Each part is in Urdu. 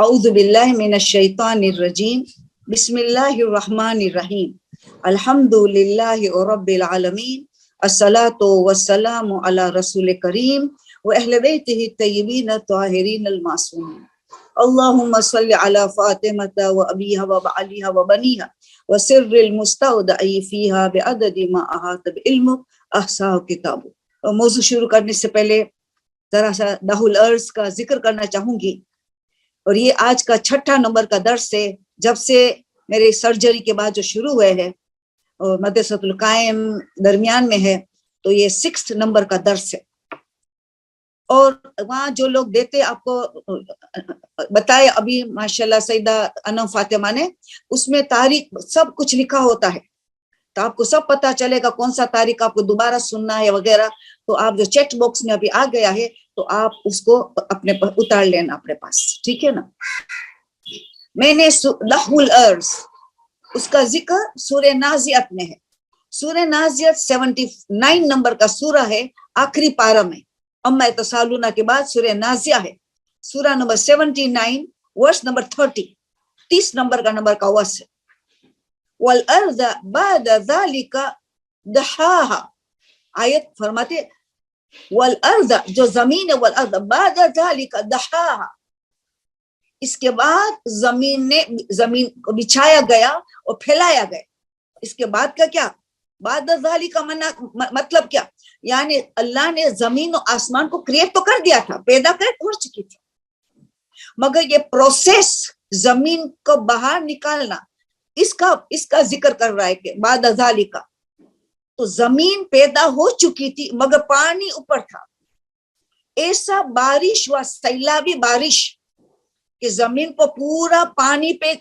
اعوذ باللہ من الشیطان الرجیم بسم اللہ الرحمن الرحیم الحمد للہ رب العالمین الصلاۃ والسلام علی رسول کریم واہل بیتہ الطیبین الطاہرین المعصومین اللہم صل علی فاطمہ و ابیہا و بعلیہا و بنیہا وسر المستودع فیہا بعدد ما احاط بعلمک احصاہ کتاب. موضوع شروع کرنے سے پہلے ذرا سا دہ الارض کا ذکر کرنا چاہوں گی، اور یہ آج کا 6 نمبر کا درس ہے جب سے میرے سرجری کے بعد جو شروع ہوئے ہے اور مدرسۃ القائم درمیان میں ہے، تو یہ 6 نمبر کا درس ہے. اور وہاں جو لوگ دیتے آپ کو بتائے ابھی ماشاءاللہ سیدہ انم فاطمہ نے، اس میں تاریخ سب کچھ لکھا ہوتا ہے، تو آپ کو سب پتہ چلے گا کون سا تاریخ آپ کو دوبارہ سننا ہے وغیرہ. تو آپ جو چیٹ باکس میں ابھی آ گیا ہے تو آپ اس کو اپنے اتار لینا اپنے پاس، ٹھیک ہے نا. میں نے لحو الارض اس کا ذکر سورہ نازعات میں ہے. سورہ نازعات 79 نمبر کا سورہ ہے، آخری پارہ میں. اما یتساءلون کے بعد سورہ نازعہ ہے، سورہ نمبر 79 ورس نمبر 30 نمبر کا ورس ہے. والارض بعد ذلك دحاها، آیت فرماتے والارض جو زمین ہے، والارض بعد ذلك دحاها، اس کے بعد زمین کو بچھایا گیا اور پھیلایا گیا. اس کے بعد کا کیا؟ بعد ذلك کا مطلب کیا؟ یعنی اللہ نے زمین و آسمان کو کریٹ تو کر دیا تھا، پیدا کر چکی تھی، مگر یہ پروسیس زمین کو باہر نکالنا اس کا ذکر کر رہا ہے کہ بعد ذالک. تو زمین پیدا ہو چکی تھی مگر پانی اوپر تھا. ایسا بارش ہوا، سیلابی بارش، کہ زمین کو پورا پانی پہ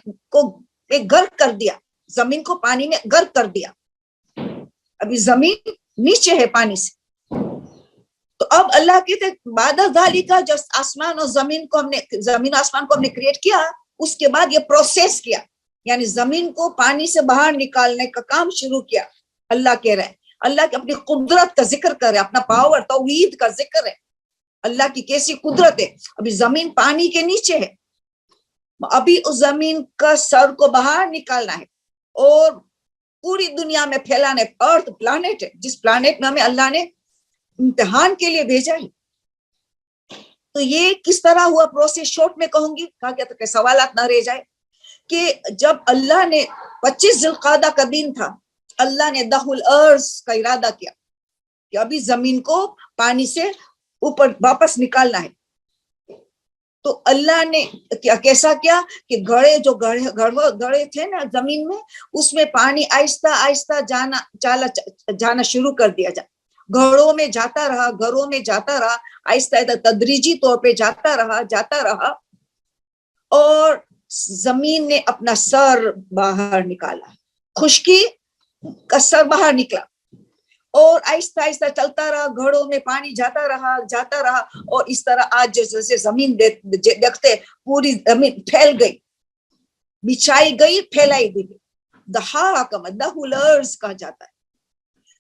غرق کر دیا، زمین کو پانی میں غرق کر دیا. ابھی زمین نیچے ہے پانی سے. تو اب اللہ کہتے بعد ذالک، جو آسمان اور زمین آسمان کو ہم نے کریٹ کیا، اس کے بعد یہ پروسیس کیا، یعنی زمین کو پانی سے باہر نکالنے کا کام شروع کیا. اللہ کہہ رہے ہیں، اللہ کی اپنی قدرت کا ذکر کر رہے، اپنا پاور توحید کا ذکر ہے، اللہ کی کیسی قدرت ہے. ابھی زمین پانی کے نیچے ہے، ابھی اس زمین کا سر کو باہر نکالنا ہے اور پوری دنیا میں پھیلانا ہے. ارتھ پلانٹ ہے، جس پلانٹ میں ہمیں اللہ نے امتحان کے لیے بھیجا ہے. تو یہ کس طرح ہوا پروسیس شارٹ میں کہوں گی تاکہ سوالات نہ رہ جائے. کہ جب اللہ نے 25 ذی القعدہ کا دن تھا، اللہ نے دہ الارض کا ارادہ کیا کہ ابھی زمین کو پانی سے اوپر واپس نکالنا ہے. تو اللہ نے کیسا کیا کہ گڑھے تھے نا زمین میں، اس میں پانی آہستہ آہستہ جانا شروع کر دیا. گھروں میں جاتا رہا، آہستہ آہستہ تدریجی طور پہ جاتا رہا اور زمین نے اپنا سر باہر نکالا، خشکی کا سر باہر نکلا اور آہستہ آہستہ چلتا رہا. گھڑوں میں پانی جاتا رہا اور اس طرح آج جیسے زمین دیکھتے پوری زمین پھیل گئی، بچھائی گئی، پھیلائی دی گئی. دہا کا دہ الارض کہا جاتا ہے.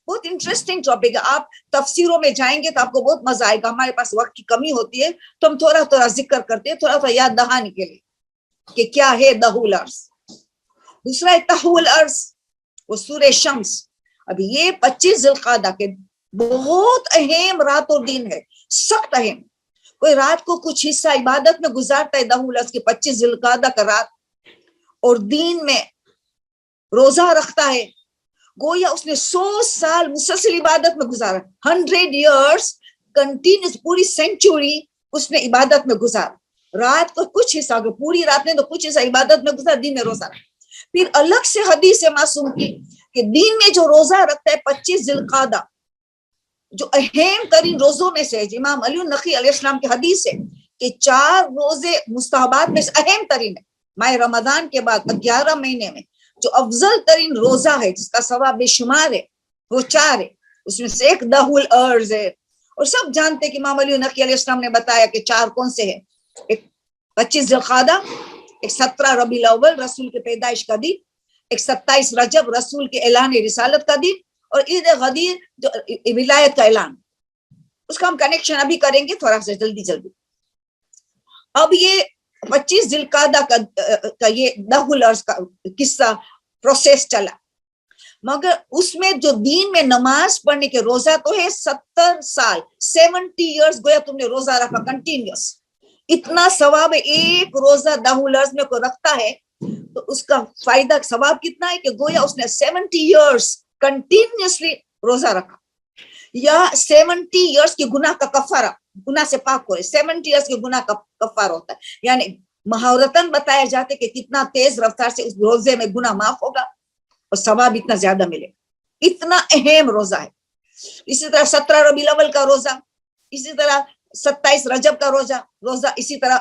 بہت انٹرسٹنگ ٹاپک ہے. آپ تفسیروں میں جائیں گے تو آپ کو بہت مزہ آئے گا. ہمارے پاس وقت کی کمی ہوتی ہے تو ہم تھوڑا ذکر کرتے ہیں، تھوڑا یاد دہانے کے لیے کہ کیا ہے دہ الارض. دوسرا ہے تہ الارض، وہ سورہ شمس. ابھی یہ 25 ذی القعدہ کے بہت اہم رات اور دن ہے، سخت اہم. کوئی رات کو کچھ حصہ عبادت میں گزارتا ہے، دہ الارض کے 25 ذی القعدہ کا رات، اور دین میں روزہ رکھتا ہے، گویا اس نے 100 سال مسلسل عبادت میں گزارا. 100 years کنٹینیوس، پوری سینچوری اس نے عبادت میں گزارا. رات کو کچھ حصہ، اگر پوری رات نے تو کچھ حصہ عبادت میں گزارا، دن میں روزہ رکھا. پھر الگ سے حدیث معصوم کی کہ دین میں جو روزہ رکھتا ہے 25 ذی القعدہ، جو اہم ترین روزوں میں سے، امام علی النقی علیہ السلام کی حدیث ہے کہ 4 روزے مستحبات میں سے اہم ترین ہے. ماہ رمضان کے بعد 11 مہینے میں جو افضل ترین روزہ ہے، جس کا ثواب بے شمار ہے، وہ 4 ہے. اس میں سے ایک دہ الارض ہے. اور سب جانتے کہ امام علی نقی علیہ السلام نے بتایا کہ 4 کون سے ہیں. ایک 25 ذی القعدہ، ایک 17 ربیع الاول رسول کے پیدائش کا دن، ایک 27 رجب رسول کے اعلان رسالت کا دن، اور عید غدیر جو ولایت کا اعلان. اس کا ہم کنیکشن ابھی کریں گے تھوڑا سا جلدی. اب یہ 25 ذوالقعدہ کا یہ 10 الارض کا قصہ پروسیس چلا، مگر اس میں جو دین میں نماز پڑھنے کے روزہ تو ہے 70 سال 70 ایئرس گویا تم نے روزہ رکھا کنٹینیوس، اتنا ثواب ہے ایک روزہ 10 الارض میں کوئی رکھتا ہے تو اس کا فائدہ ثواب کتنا ہے کہ گویا اس نے 70 ایئرس کنٹینیوسلی روزہ رکھا، یا 70 ایئرس کی گناہ کا کفارہ، گناہ سے پاک ہوئے، 70 ایئرس کے گناہ کا کفارہ ہوتا ہے، یعنی مہاورتاً بتایا جاتا ہے کہ کتنا تیز رفتار سے اس روزے میں گناہ معاف ہوگا اور ثواب اتنا زیادہ ملے، اتنا اہم روزہ ہے۔ اسی طرح 17 ربیع الاول کا روزہ، اسی طرح 27 رجب کا روزہ، اسی طرح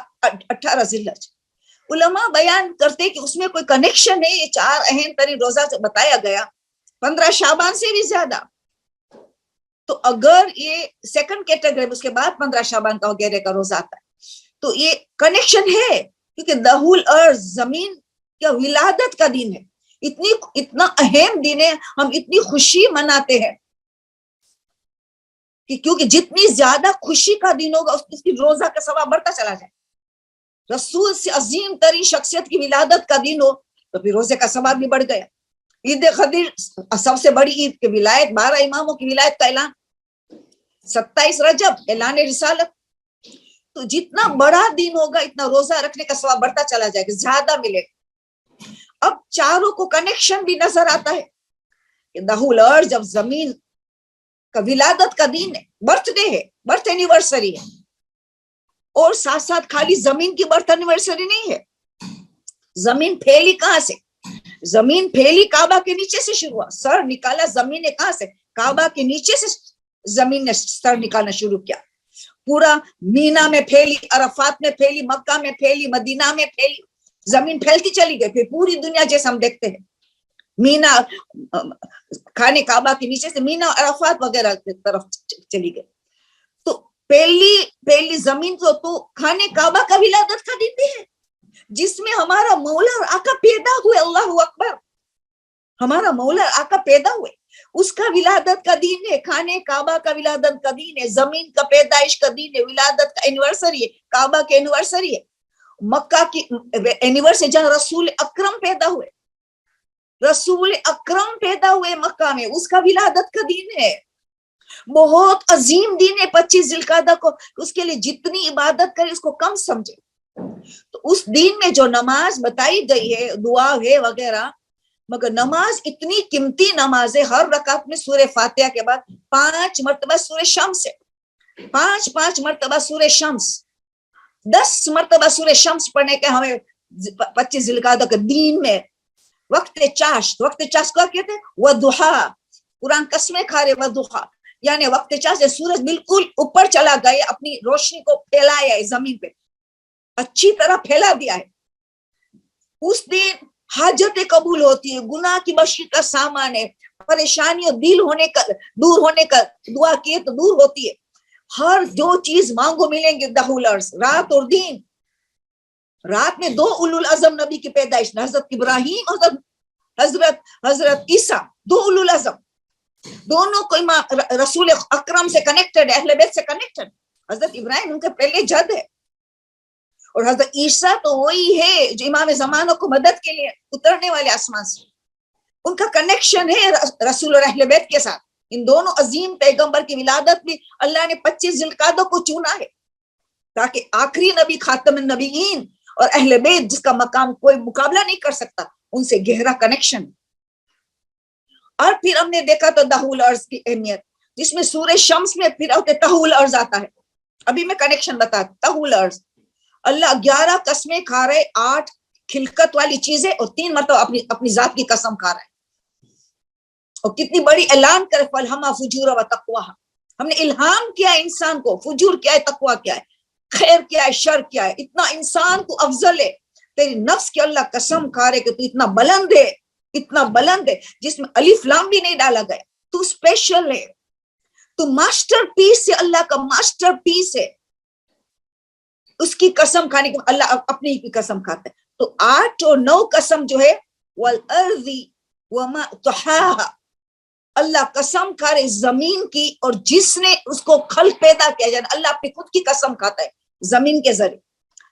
18 ذی الحجہ۔ علماء بیان کرتے کہ اس میں کوئی کنیکشن ہے، یہ 4 اہم ترین روزہ سے بتایا گیا، 15 شعبان سے بھی زیادہ، تو اگر یہ سیکنڈ کیٹیگری اس کے بعد 15 شعبان کا وغیرہ کا روزہ آتا ہے تو یہ کنیکشن ہے، کیونکہ 10 الارض زمین کا ولادت کا دن ہے، اتنا اہم دن ہے، ہم اتنی خوشی مناتے ہیں کہ کیونکہ جتنی زیادہ خوشی کا دن ہوگا اس کی روزہ کا ثواب بڑھتا چلا جائے، رسول سے عظیم ترین شخصیت کی ولادت کا دن ہو تو پھر روزے کا ثواب بھی بڑھ گیا۔ عید قدیر سب سے بڑی عید کی ولایت، 12 اماموں کی ولایت کا اعلان، 27 رجب اعلان رسالت، تو جتنا بڑا دن ہوگا اتنا روزہ رکھنے کا ثواب بڑھتا چلا جائے گا، زیادہ ملے گا۔ اب چاروں کو کنیکشن بھی نظر آتا ہے کہ 10 الارض جب زمین کا ولادت کا دن ہے، برتھ ڈے ہے، برتھ اینیورسری ہے، اور ساتھ ساتھ خالی زمین کی برتھ اینیورسری نہیں ہے، زمین پھیلی کہاں سے؟ زمین پھیلی کعبہ کے نیچے سے شروع ہوا، سر نکالا زمین نے کہاں سے؟ کعبہ کے نیچے سے زمین نے سر نکالنا شروع کیا، پورا مینا میں پھیلی، عرفات میں پھیلی، مکہ میں پھیلی، مدینہ میں پھیلی، زمین پھیلتی چلی گئی، پھر پوری دنیا جیسے ہم دیکھتے ہیں، مینا کھانے کعبہ کے نیچے سے مینا عرفات وغیرہ کی طرف چلی گئی، تو پہلی زمین تو کھانے کعبہ کا ولادت کا دن بھی ہے، جس میں ہمارا مولا اور آقا پیدا ہوئے، اللہ اکبر، ہمارا مولا اور آقا پیدا ہوئے، اس کا ولادت کا دن ہے، کھانے کعبہ کا ولادت کا دن ہے، زمین کا پیدائش کا دن ہے، ولادت کا اینیورسری ہے، کعبہ کے اینیورسری ہے، مکہ کی اینیورسری جہاں رسول اکرم پیدا ہوئے، رسول اکرم پیدا ہوئے مکہ میں، اس کا ولادت کا دن ہے، بہت عظیم دن ہے 25 ذوالقعدہ کو، اس کے لیے جتنی عبادت کرے اس کو کم سمجھے، تو اس دن میں جو نماز بتائی گئی ہے، دعا ہے وغیرہ، مگر نماز اتنی قیمتی نماز ہے، ہر رکعت میں سورہ فاتحہ کے بعد 5 مرتبہ سورہ شمس ہے، 5 مرتبہ سورہ شمس، 10 مرتبہ سورہ شمس پڑھنے کے ہمیں 25 ذوالقعدہ کے دین میں وقت چاشت کو کہتے ہیں وضحا، قرآن قسمیں کھا رہے وضحا، یعنی وقت چاشت سورج بالکل اوپر چلا گیا، اپنی روشنی کو پھیلایا ہے زمین پہ، اچھی طرح پھیلا دیا ہے، اس دن حاجتیں قبول ہوتی ہے، گناہ کی بخشش کا سامان ہے، پریشانیوں دور ہونے کا دعا کیے تو دور ہوتی ہے، ہر جو چیز مانگو ملیں گے، 10 الارض رات اور دن، رات میں 2 اولو العزم نبی کی پیدائش، حضرت ابراہیم اور حضرت عیسیٰ، 2 اولو العزم، دونوں کو رسول اکرم سے کنیکٹڈ، اہل بیت سے کنیکٹڈ، حضرت ابراہیم ان کے پہلے جد ہے، اور حضرت عیسیٰ تو وہی ہے جو امام زمانوں کو مدد کے لیے اترنے والے آسمان سے، ان کا کنیکشن ہے رسول اور اہل بیت کے ساتھ، ان دونوں عظیم پیغمبر کی ولادت بھی اللہ نے 25 ذوالقعدہ کو چنا ہے، تاکہ آخری نبی خاتم النبیین اور اہل بیت جس کا مقام کوئی مقابلہ نہیں کر سکتا، ان سے گہرا کنیکشن۔ اور پھر ہم نے دیکھا تو 10 الارض کی اہمیت، جس میں سورہ شمس میں پھر تہ الارض آتا ہے، ابھی میں کنیکشن بتا، تہ الارض، اللہ 11 قسمیں کھا رہے، 8 خلقت والی چیزیں اور 3 مرتبہ اپنی ذات کی قسم کھا رہے، اور کتنی بڑی اعلان کرے فَالْهَمَا فُجُورًا وَتَقْوَاهَا، ہم نے الہام کیا ہے انسان کو، فجور کیا ہے، تقویٰ کیا ہے، خیر کیا ہے، شر کیا ہے، اتنا انسان تو افضل ہے، تیری نفس کی اللہ قسم کھا رہے کہ تو اتنا بلند ہے، اتنا بلند ہے، جس میں الف لام بھی نہیں ڈالا گیا، تو اسپیشل ہے، تو ماسٹر پیس ہے، اللہ کا ماسٹر پیس ہے، اس کی قسم کھانے کے اللہ اپنی کی قسم کھاتا ہے، تو 8 اور 9 قسم جو ہے وَالْأَرْضِ وَمَا طَحَاهَا، اللہ قسم کھا رہے زمین کی اور جس نے اس کو خلق پیدا کیا، یعنی اللہ اپنی خود کی قسم کھاتا ہے زمین کے ذریعے،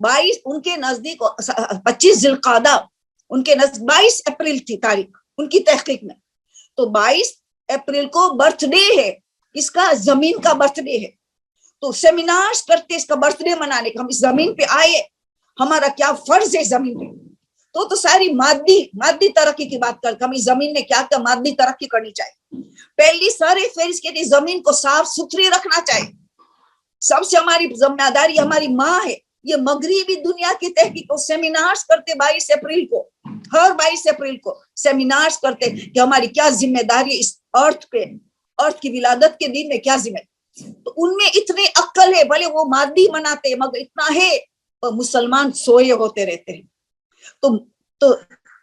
22 ان کے نزدیک 25 ذوالقعدہ ان کے نزدیک 22 اپریل تھی تاریخ ان کی تحقیق میں، تو 22 اپریل کو برتھ ڈے ہے، اس کا زمین کا برتھ ڈے ہے، تو سیمینارز کرتے اس کا برتھ ڈے منانے کا، ہم اس زمین پہ آئے، ہمارا کیا فرض ہے زمین پہ، تو ساری مادی ترقی کی بات کر، ہم اس زمین میں کیا مادی ترقی کرنی چاہیے، پہلی سارے فیض کے لیے زمین کو صاف ستھری رکھنا چاہیے، سب سے ہماری ذمہ داری ہماری ماں ہے، یہ مغربی دنیا کی تحقیق کو سیمینارز کرتے 22 اپریل کو، ہر 22 اپریل کو سیمینارز کرتے کہ ہماری کیا ذمہ داری اس ارتھ پہ، ارتھ کی ولادت کے دن میں کیا ذمہ، تو ان میں اتنی عقل ہے، بھلے وہ مادی مناتے مگر اتنا ہے، اور مسلمان سوئے ہوتے رہتے ہیں، تو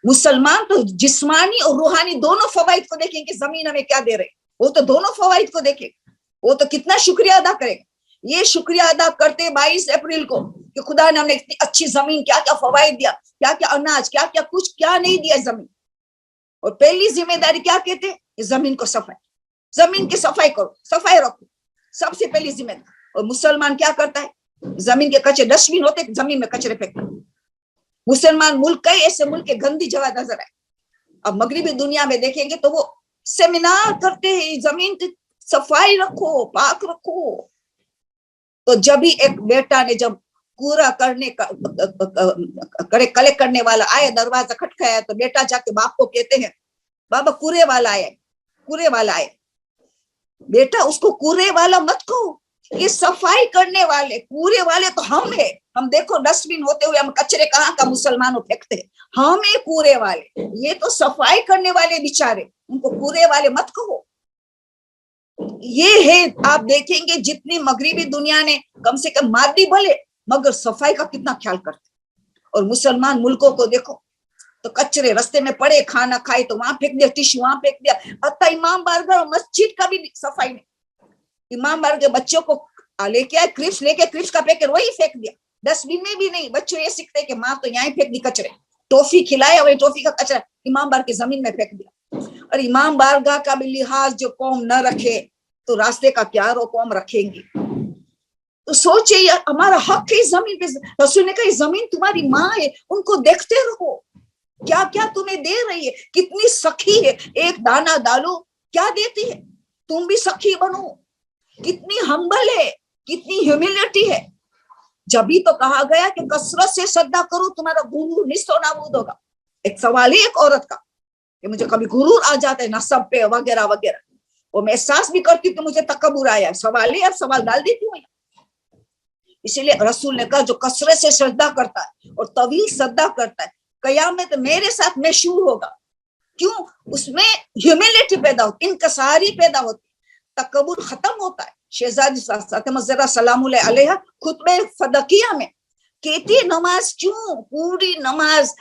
مسلمان تو جسمانی اور روحانی دونوں فوائد کو دیکھیں کہ زمین ہمیں کیا دے رہے، وہ تو دونوں فوائد کو دیکھیں، وہ تو کتنا شکریہ ادا کرے، یہ شکریہ ادا کرتے 22 اپریل کو کہ خدا نے ہمیں اتنی اچھی زمین، کیا کیا فوائد دیا، کیا کیا اناج، کیا کیا کچھ کیا نہیں دیا زمین، اور پہلی ذمہ داری کیا کہتے ہیں، زمین کو صفائی، زمین کی صفائی کرو، صفائی رکھو، سب سے پہلی ذمہ داری، اور مسلمان کیا کرتا ہے، زمین کے کچرے ڈسٹ بن ہوتے زمین میں کچرے پھینکتے، مسلمان ملک کئی ایسے ملک کے گندی جگہ نظر آئے، اب مغربی دنیا میں دیکھیں گے تو وہ سیمینار کرتے ہیں زمین کی صفائی رکھو، پاک رکھو، تو جب ہی ایک بیٹا نے جب کوڑا کرنے کا کلیکٹ کرنے والا آیا، دروازہ کھٹکھایا تو بیٹا جا کے باپ کو کہتے ہیں بابا کوڑے والا آیا، کوڑے والا آیا، بیٹا اس کو کوڑے والا مت کہو، یہ صفائی کرنے والے، کوڑے والے تو ہم ہیں، ہم دیکھو ڈسٹ بن ہوتے ہوئے ہم کچرے کہاں کا مسلمانوں پھینکتے ہیں، ہم ہیں کوڑے والے، یہ تو صفائی کرنے والے بیچارے، ان کو کوڑے والے مت کہو، یہ ہے، آپ دیکھیں گے جتنی مغربی دنیا نے کم سے کم مادی بھلے مگر صفائی کا کتنا خیال کرتے، اور مسلمان ملکوں کو دیکھو تو کچرے رستے میں پڑے، کھانا کھائے تو وہاں پھینک دیا، ٹیشو وہاں پھینک دیا، حتیٰ امام بارگاہ مسجد کا بھی صفائی نہیں، امام بارگاہ بچوں کو لے کے آئے کرپس، لے کے کرپس کا پیکٹ وہی پھینک دیا، ڈسٹ بن میں بھی نہیں، بچوں یہ سیکھتے کہ ماں تو یہاں پھینک دی کچرے، ٹوفی کھلائے وہی ٹوفی کا کچرا امام بار کے زمین میں پھینک دیا، اور امام بارگاہ کا بھی لحاظ جو قوم نہ رکھے تو راستے کا کیا رو قوم رکھیں گی، تو سوچے یار ہمارا حق ہے زمین پہ، رسول نے کہا زمین تمہاری ماں ہے، ان کو دیکھتے رہو، کیا کیا تمہیں دے رہی ہے، کتنی سخی ہے، ایک دانا ڈالو کیا دیتی ہے، تم بھی سخی بنو، کتنی ہمبل ہے، کتنی ہیوملٹی ہے، جبھی تو کہا گیا کہ کثرت سے صدقہ کرو تمہارا غرور نیست و نابود ہوگا، ایک سوال ہے ایک عورت کا کہ مجھے کبھی غرور آ جاتا ہے نسب پہ وغیرہ وغیرہ، وہ میں احساس بھی کرتی کہ مجھے تکبر آیا، سوال ہے، اب سوال ڈال دیتی ہوں، اسی لیے رسول نے کہا جو کثرت سے سجدہ کرتا ہے اور طویل سجدہ کرتا ہے قیامت میرے ساتھ مشہور ہوگا، کیوں، اس میں ہیوملٹی پیدا ہوتی، انکساری پیدا ہوتی، تکبر ختم ہوتا ہے، شہزادی فاطمہ زہرا سلام اللہ علیہا خطبہ فدقیہ میں کہتی ہے نماز کیوں، پوری نماز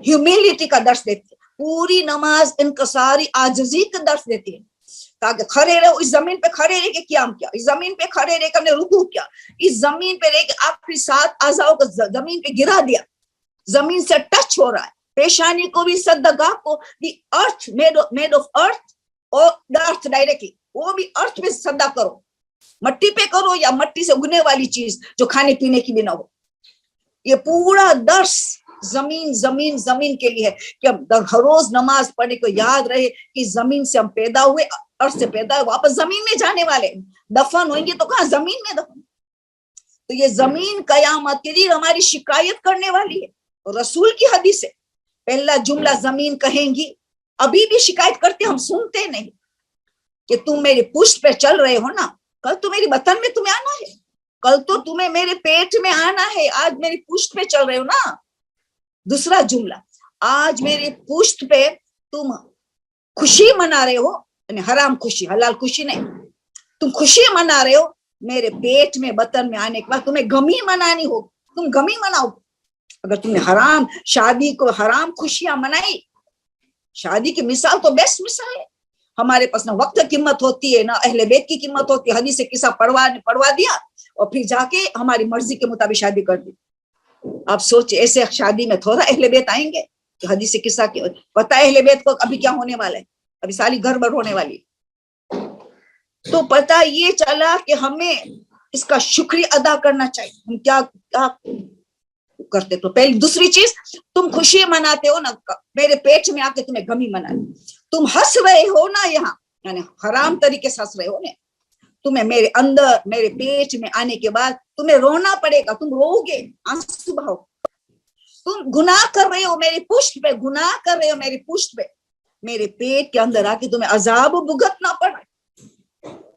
ہیوملٹی کا درس دیتی ہے، پوری نماز انکساری عاجزی کا درس دیتی ہے، تاکہ کھڑے رہو، اس زمین پہ کھڑے رہ کے قیام کیا، اس زمین پہ کھڑے رہ کے ہم نے رکوع کیا، اس زمین پہ رہ کے آخری 7 اعضاء کو زمین پہ گرا دیا، زمین سے ٹچ ہو رہا ہے، پیشانی کو بھی صدقہ کو دی ارتھ میڈ آف ارتھ اور ارتھ ڈائریکٹلی، وہ بھی ارتھ پہ صدقہ کرو، مٹی پہ کرو یا مٹی سے اگنے والی چیز جو کھانے پینے کی بھی نہ ہو، یہ پورا درس زمین زمین زمین کے لیے ہے کہ ہم ہر روز نماز پڑھنے کو یاد رہے کہ زمین سے ہم پیدا ہوئے، ارض سے پیدا ہوئے، واپس زمین میں جانے والے، دفن ہوئیں گے تو کہاں، زمین میں دفن، تو یہ زمین قیامت کے لیے ہماری شکایت کرنے والی ہے، اور رسول کی حدیث ہے، پہلا جملہ زمین کہیں گی، ابھی بھی شکایت کرتے ہم سنتے نہیں، کہ تم میری پشت پہ چل رہے ہو نا، کل تو میری بطن میں تمہیں آنا ہے، کل تو تمہیں میرے پیٹ میں آنا ہے، آج میری پشت پہ چل رہے ہو نا، دوسرا جملہ آج میری پشت پہ تم خوشی منا رہے ہو، یعنی حرام خوشی، حلال خوشی نہیں، تم خوشی منا رہے ہو، میرے پیٹ میں بطن میں آنے کے بعد تمہیں غمی منانی ہو، تم غمی مناؤ، اگر تم نے حرام شادی کو حرام خوشیاں منائی، شادی کی مثال تو بیسٹ مثال ہے، ہمارے پاس نہ وقت کی قیمت ہوتی ہے نہ اہل بیت کی قیمت ہوتی ہے، حدیث قصہ پڑھوا دیا اور پھر جا کے ہماری مرضی کے مطابق شادی کر دی، آپ سوچیں ایسے شادی میں تھوڑا اہل بیت آئیں گے، کہ حدیث قصہ کی پتہ ہے اہل بیت کو ابھی کیا ہونے والا ہے، ابھی سالی گڑبڑ ہونے والی، تو پتہ یہ چلا کہ ہمیں اس کا شکریہ ادا کرنا چاہیے، ہم کیا کرتے. تو پہلی دوسری چیز, تم خوشی مناتے ہو نا, میرے پیٹ میں آ کے تمہیں غمی منانی. تم ہنس رہے ہو نا یہاں, یعنی حرام طریقے سے ہنس رہے ہو نا, تمہیں میرے اندر میرے پیٹ میں آنے کے بعد تمہیں رونا پڑے گا, تم رو گے, آنسو بہاؤ. تم گناہ کر رہے ہو میری پشت پہ, گناہ کر رہے ہو میری پشت پہ, میرے پیٹ کے اندر آ کے تمہیں عذاب بھگتنا پڑا.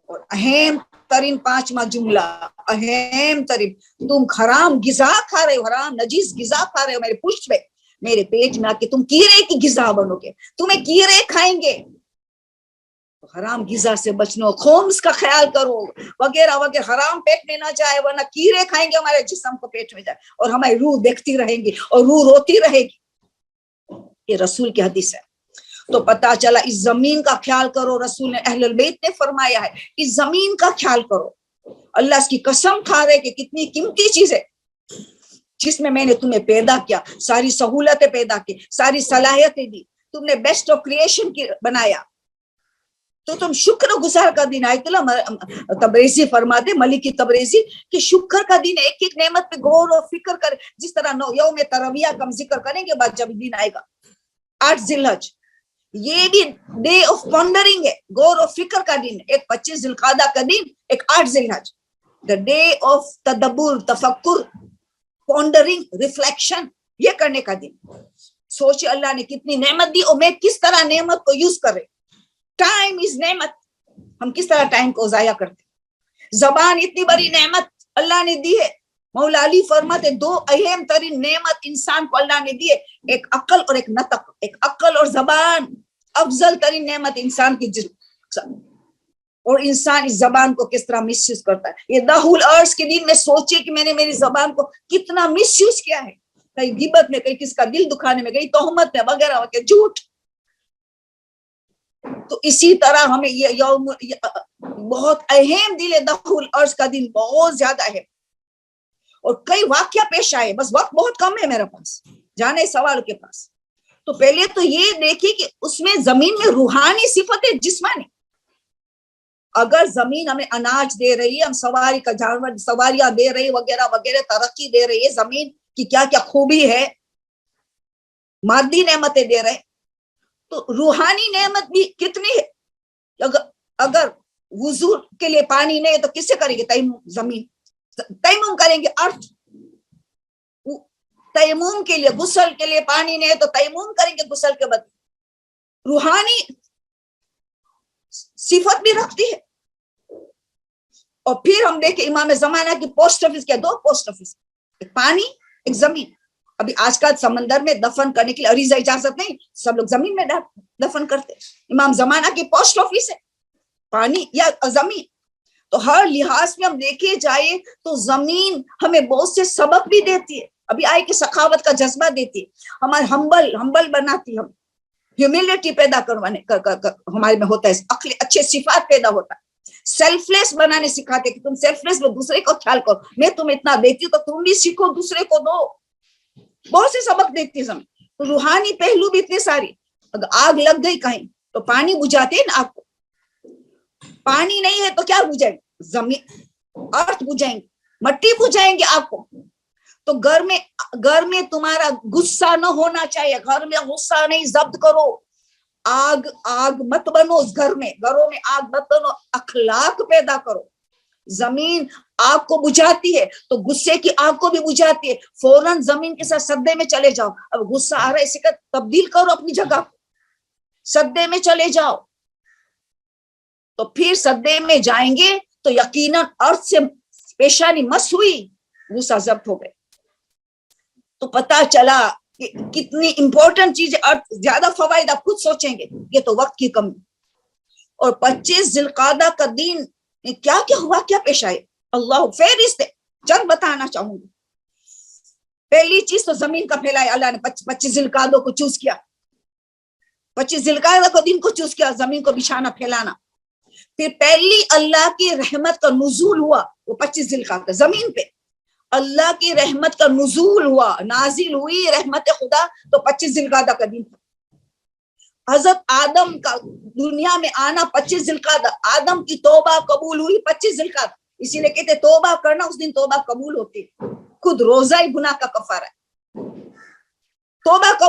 اور اہم ترین پانچواں جملہ, اہم ترین, تم حرام غذا کھا رہے ہو, حرام نجیس غذا کھا رہے ہو میرے پشت پہ, میرے پیٹ میں آ کے تم کیڑے کی غذا بنو گے, تمہیں کیڑے کھائیں گے. حرام غذا سے بچنو, خومس کا خیال کرو وغیرہ وغیرہ, حرام پیٹ میں نہ جائے ورنہ کیڑے کھائیں گے ہمارے جسم کو پیٹ میں جائے, اور ہماری روح دیکھتی رہیں گی اور روح روتی رہے گی. یہ رسول کی حدیث ہے. تو پتا چلا اس زمین کا خیال کرو, رسول نے اہل البیت نے فرمایا ہے اس زمین کا خیال کرو. اللہ اس کی قسم کھا رہے کہ کتنی قیمتی چیز ہے جس میں نے تمہیں پیدا کیا, ساری سہولتیں پیدا کی, ساری صلاحیتیں دی, تم نے بیسٹ آف کریشن کی بنایا, تو تم شکر گزار کا دن. آیت اللہ تبریزی فرماتے, ملکی تبریزی, کہ شکر کا دن, ایک ایک نعمت پہ غور و فکر کر, جس طرح یوم ترویہ کا ہم ذکر کریں گے بعد جب دن آئے گا 8 ذی الحج, یہ بھی ڈے آف پونڈرنگ ہے, غور و فکر کا دن. ایک 25 ذی القعدہ کا دن, ایک 8 ذی الحج, دا ڈے آف تدبر, تفکر, پونڈرنگ, ریفلیکشن, یہ کرنے کا دن. سوچے اللہ نے کتنی نعمت دی اور میں کس طرح نعمت کو یوز کر رہے. ٹائم از نعمت, ہم کس طرح ٹائم کو ضائع کرتے. زبان اتنی بڑی نعمت اللہ نے دی ہے. مولا علی فرماتے 2 اہم ترین نعمت انسان کو اللہ نے دی ہے, ایک عقل اور ایک نطق. ایک عقل اور زبان افضل ترین نعمت انسان کی جسم, اور انسان اس زبان کو کس طرح مس یوز کرتا ہے. یہ داہل ارض کے دن میں سوچے کہ میں نے میری زبان کو کتنا مس یوز کیا ہے, کہیں غیبت میں, کہیں کس کا دل دکھانے میں, کہیں تہمت میں, وغیرہ وغیرہ, جھوٹ. تو اسی طرح ہمیں یہ یوم بہت اہم دل ہے, داہل ارض کا دن بہت زیادہ ہے, اور کئی واقعہ پیش آئے. بس وقت بہت کم ہے میرے پاس جانے سوال کے پاس. تو پہلے تو یہ دیکھیں کہ اس میں زمین میں روحانی صفتیں, جسمانی. اگر زمین ہمیں اناج دے رہی ہے, ہم سواری کا جانور سواریاں دے رہی, وغیرہ وغیرہ, ترقی دے رہی ہے, زمین کی کیا کیا خوبی ہے, مادی نعمتیں دے رہے, تو روحانی نعمت بھی کتنی ہے. اگر وضو کے لیے پانی نہیں ہے تو کس سے کریں گے تیمم, زمین تیمم کریں گے, ارتھ. تیمم کے لیے, غسل کے لیے پانی نہیں ہے تو تیمم کریں گے غسل کے بعد. روحانی صفت بھی رکھتی ہے. اور پھر ہم دیکھیں امام زمانہ کی پوسٹ آفس کیا, 2 پوسٹ آفس, ایک پانی, ایک زمین. ابھی آج کل سمندر میں دفن کرنے کے لیے عریضہ اجازت نہیں, سب لوگ زمین میں دفن کرتے. امام زمانہ کی پوسٹ آفس ہے پانی یا زمین. تو ہر لحاظ میں ہم دیکھے جائے تو زمین ہمیں بہت سے سبق بھی دیتی ہے. ابھی آئے کہ سخاوت کا جذبہ دیتی ہے, ہمارے ہمبل بناتی, ہم ہیوملٹی پیدا کروانے ہمارے میں ہوتا ہے, اچھے صفات پیدا ہوتا ہے. سیلف لیس بنانے سکھاتے کہ تم سیلف لیس, دوسرے کو خیال کرو, میں تمہیں اتنا دیتی ہوں تو تم بھی سیکھو, دوسرے کو دو. بہت سے سبق دیکھتی ہے زمین. تو روحانی پہلو بھی اتنے ساری. اگر آگ لگ گئی کہیں تو پانی بجھاتے ہیں نا آگ کو, پانی نہیں ہے تو کیا بجھائیں گے, زمین, ارتھ بجھائیں گے, مٹی بجھائیں گے آگ کو. تو گھر میں تمہارا غصہ نہ ہونا چاہیے, گھر میں غصہ نہیں, ضبط کرو. آگ مت بنو اس گھر میں, گھروں میں آگ مت بنو, اخلاق پیدا کرو. زمین آگ کو بجھاتی ہے تو غصے کی آگ کو بھی بجھاتی ہے. فوراً زمین کے ساتھ سدے میں چلے جاؤ. اب غصہ آ رہا ہے, اسی کا تبدیل کرو اپنی جگہ, سدے میں چلے جاؤ. تو پھر سدے میں جائیں گے تو یقیناً ارتھ سے پیشانی مس ہوئی, غصہ ضبط ہو گئے. تو پتا چلا کہ کتنی امپورٹنٹ چیز ہے. زیادہ فوائد آپ خود سوچیں گے, یہ تو وقت کی کمی. اور 25 ذی القعدہ کا دن کیا کیا ہوا, کیا پیش آئے, اللہ فہرست ہے, چند بتانا چاہوں گی. پہلی چیز تو زمین کا پھیلایا, اللہ نے 25 ذی القعدہ کو چوز کیا, 25 ذی القعدہ کو دن کو چوز کیا, زمین کو بچھانا پھیلانا. پھر پہلی اللہ کی رحمت کا نزول ہوا, وہ 25 ذی القعدہ زمین پہ اللہ کی رحمت کا نزول ہوا, نازل ہوئی رحمت خدا, تو 25 ذی القعدہ کا دن تھا. حضرت آدم کا دنیا میں آنا 25 ذی القعدہ, آدم کی توبہ قبول ہوئی 25 ذی القعدہ. اسی لیے کہتے توبہ کرنا اس دن توبہ قبول ہوتی ہے. خود روزہ ہی گناہ کا کفارہ ہے.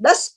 10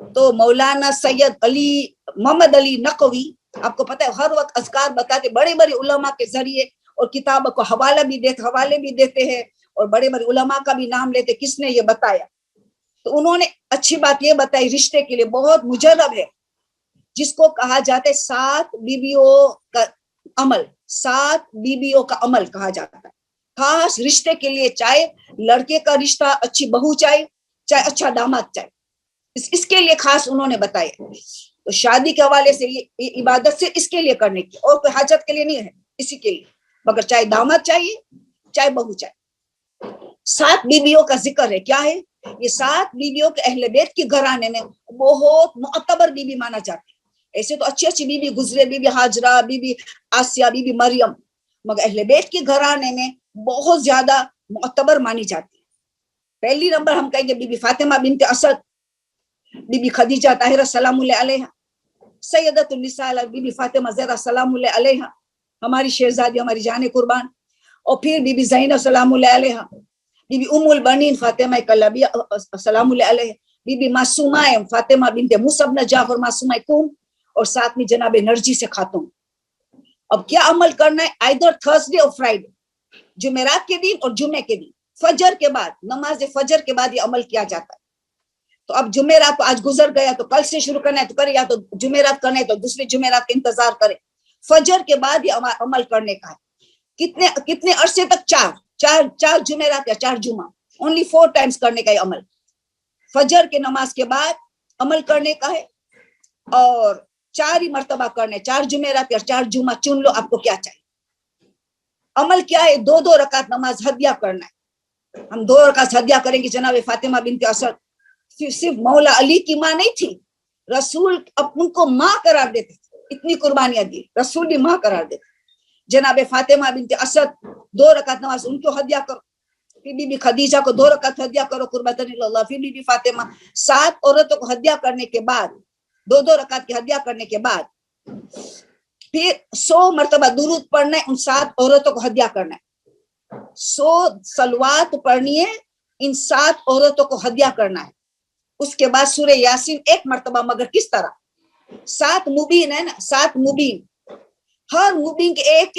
تو مولانا سید علی محمد علی نقوی آپ کو پتہ ہے ہر وقت اذکار بتاتے، بڑے بڑے علماء کے ذریعے اور کتابوں کو حوالے بھی دیتے ہیں اور بڑے بڑے علماء کا بھی نام لیتے کس نے یہ بتایا. تو انہوں نے اچھی بات یہ بتائی، رشتے کے لیے بہت مجرب ہے، جس کو کہا جاتا ہے 7 بیویوں کا عمل، 7 بیویوں کا عمل کہا جاتا ہے خاص رشتے کے لیے، چاہے لڑکے کا رشتہ اچھی بہو چاہے اچھا داماد چاہے، اس کے لیے خاص انہوں نے بتایا. تو شادی کے حوالے سے یہ عبادت سے اس کے لیے کرنے کی، اور کوئی حاجت کے لیے نہیں ہے، اسی کے لیے، مگر چاہے داماد چاہیے چاہے بہو چاہیے. 7 بیویوں کا ذکر ہے، کیا ہے یہ 7 بیویوں کے اہل بیت کے گھرانے میں بہت معتبر بیوی مانا جاتا ہے. ایسے تو اچھی اچھی بیوی گزرے، بی بی ہاجرہ، بی بی آسیہ، بی بی مریم، مگر اہل بیت کے گھرانے میں بہت زیادہ معتبر مانی جاتی ہے. پہلی نمبر ہم کہیں گے بی بی فاطمہ بنت اسد، بی بی خدیجہ طاہرہ سلام اللہ علیہ، سیدۃ النساء بی بی فاطمہ زہرا سلام اللہ علیہ، ہماری شہزادی، ہماری جان قربان. اور پھر بی بی زینب سلام اللہ علیہ، بی بی ام البنین فاطمہ کلبیہ سلام اللہ علیہ، بی بی معصومہ فاطمہ بنت موسی بن جعفر معصومہ قوم، اور ساتھ میں جناب نرجس سے خاتون. اب کیا عمل کرنا ہے؟ آئدر تھرسڈے اور فرائیڈے، جمعرات کے دن اور جمعے کے دن، فجر کے بعد، نماز فجر کے بعد یہ عمل کیا جاتا ہے. تو اب جمعرات آج گزر گیا تو کل سے شروع کرنا ہے تو کرے، یا تو جمعرات کرنا ہے تو دوسرے جمعرات کا انتظار کرے. فجر کے بعد یہ عمل کرنے کا ہے. کتنے عرصے تک؟ چار جمعرات یا 4 جمعہ، اونلی 4 ٹائمز کرنے کا یہ عمل. فجر کے نماز کے بعد عمل کرنے کا ہے، اور 4 ہی مرتبہ کرنے، 4 جمعرات یا 4 جمعہ، چن لو آپ کو کیا چاہیے. عمل کیا ہے؟ 2 رکعت نماز ہدیہ کرنا ہے. ہم 2 رکعت ہدیہ کریں گے. جناب فاطمہ بنت اسد صرف مولا علی کی ماں نہیں تھی، رسول ان کو ماں قرار دیتے تھے، اتنی قربانیاں دی، رسول بھی ماں قرار دیتے. جناب فاطمہ بنت اسد 2 رکعت نماز ان کو ہدیہ کرو. پھر بی بی خدیجہ کو 2 رکعت ہدیہ کرو قربتاً اللہ. پھر بی بی فاطمہ، 7 عورتوں کو ہدیہ کرنے کے بعد، 2 رکعت کی ہدیہ کرنے کے بعد پھر 100 مرتبہ درود پڑھنا ہے، ان 7 عورتوں کو ہدیہ کرنا ہے. 100 صلوات پڑھنی ہے، ان 7 عورتوں کو ہدیہ کرنا ہے. اس کے بعد سورہ یاسین 1 مرتبہ، مگر کس طرح؟ 7 مبین ہے نا، 7 مبین، ہر مبین کے ایک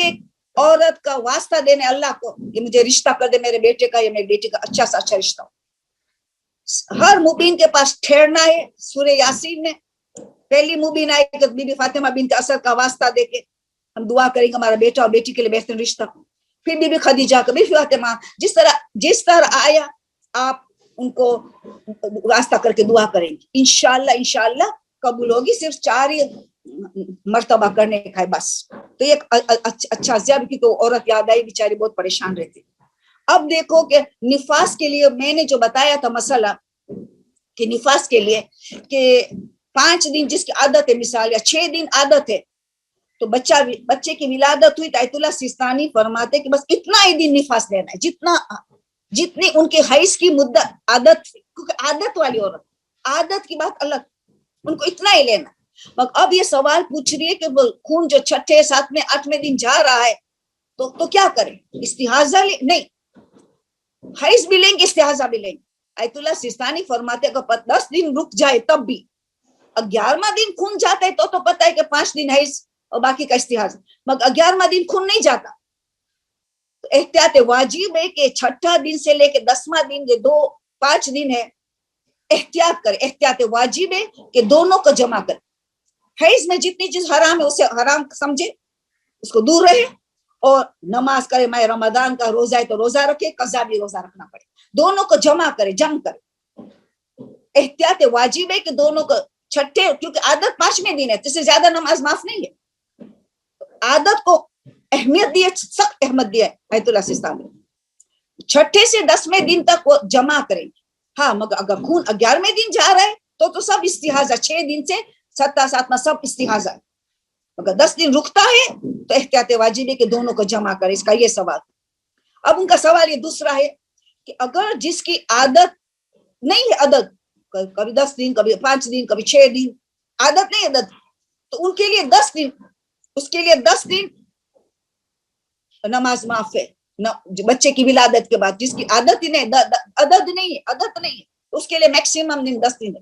عورت کا واسطہ دینے اللہ کو کہ مجھے رشتہ کر دے میرے بیٹے کا یا میری بیٹی کا، اچھا سا اچھا رشتہ. ہر مبین کے پاس ٹھہرنا ہے. سورہ یاسین میں پہلی مبین آئی کہ بی بی فاطمہ بنت اسد کا واسطہ دے کے ہم دعا کریں گے ہمارا بیٹا اور بیٹی کے لیے بہترین رشتہ. پھر بی بی خدیجہ کا، بی بی فاطمہ، جس طرح آیا آپ ان کو واسطہ کر کے دعا کریں گے، انشاءاللہ قبول ہوگی. صرف 4 ہی مرتبہ کرنے کا ہے بس. تو ایک اچھا زیادہ کی تو عورت یاد آئی، بیچاری بہت پریشان رہتی. اب دیکھو کہ نفاس کے لیے میں نے جو بتایا تھا مسئلہ کہ نفاس کے لیے کہ 5 دن جس کی عادت ہے، مثال یا 6 دن عادت ہے، تو بچے کی ولادت ہوئی تو آیت اللہ سیستانی فرماتے کہ بس اتنا ہی دن نفاس لینا ہے، جتنی ان کی حیض کی مدت، عادت، کیونکہ عادت والی عورت، عادت کی بات الگ، ان کو اتنا ہی لینا. اب یہ سوال پوچھ رہی ہے کہ خون جو 6، 7، 8 دن جا رہا ہے تو کیا کریں؟ استحاضہ نہیں، حیض بھی لیں گے، استحاضہ بھی لیں گے. آیت اللہ سیستانی فرماتے کہ 10 دن رک جائے تب بھی، 11واں دن خون جاتا ہے تو پتہ ہے کہ 5 دن حیض اور باقی کا استحاضہ، مگر 11واں دن خون نہیں جاتا تو احتیاط واجب ہے کہ 6 دن سے لے کے 10واں دن جو 5 دن ہے احتیاط کرے. احتیاط واجب ہے کہ دونوں کو جمع کرے. حیض میں جتنی چیز حرام ہے اسے حرام سمجھے، اس کو دور رہے، اور نماز کرے. ماہ رمضان کا روزہ ہے تو روزہ رکھے، قضا بھی روزہ رکھنا پڑے. دونوں کو جمع کرے، جمع کرے. احتیاط واجب ہے کہ دونوں کو 6، کیونکہ عادت 5ویں دن ہے تو اس سے زیادہ نماز معاف نہیں ہے. عادت کو اہمیت دی ہے، سخت اہمیت دی ہے آیت اللہ سیستانی. 6 سے 10ویں دن تک وہ جمع کریں گے. ہاں مگر اگر خون 11ویں دن جا رہا ہے تو سب استحاضہ، 6 دن سے 7 سب استحاضہ. مگر 10 دن رکتا ہے تو احتیاط واجب ہے کہ دونوں کو جمع کرے. اس کا یہ سوال. اب ان کا سوال یہ دوسرا ہے کہ اگر جس کی عادت نہیں ہے، عادت کبھی 10 دن، کبھی 5 دن، کبھی 6 دن، عادت نہیں عادت، تو ان کے لیے 10 دن، اس کے لیے 10 دن نماز معاف ہے. بچے کی ولادت کے بعد جس کی عادت ہی نہیں، عادت نہیں ہے، اس کے لیے میکسیمم دن 10 دن ہے.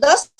10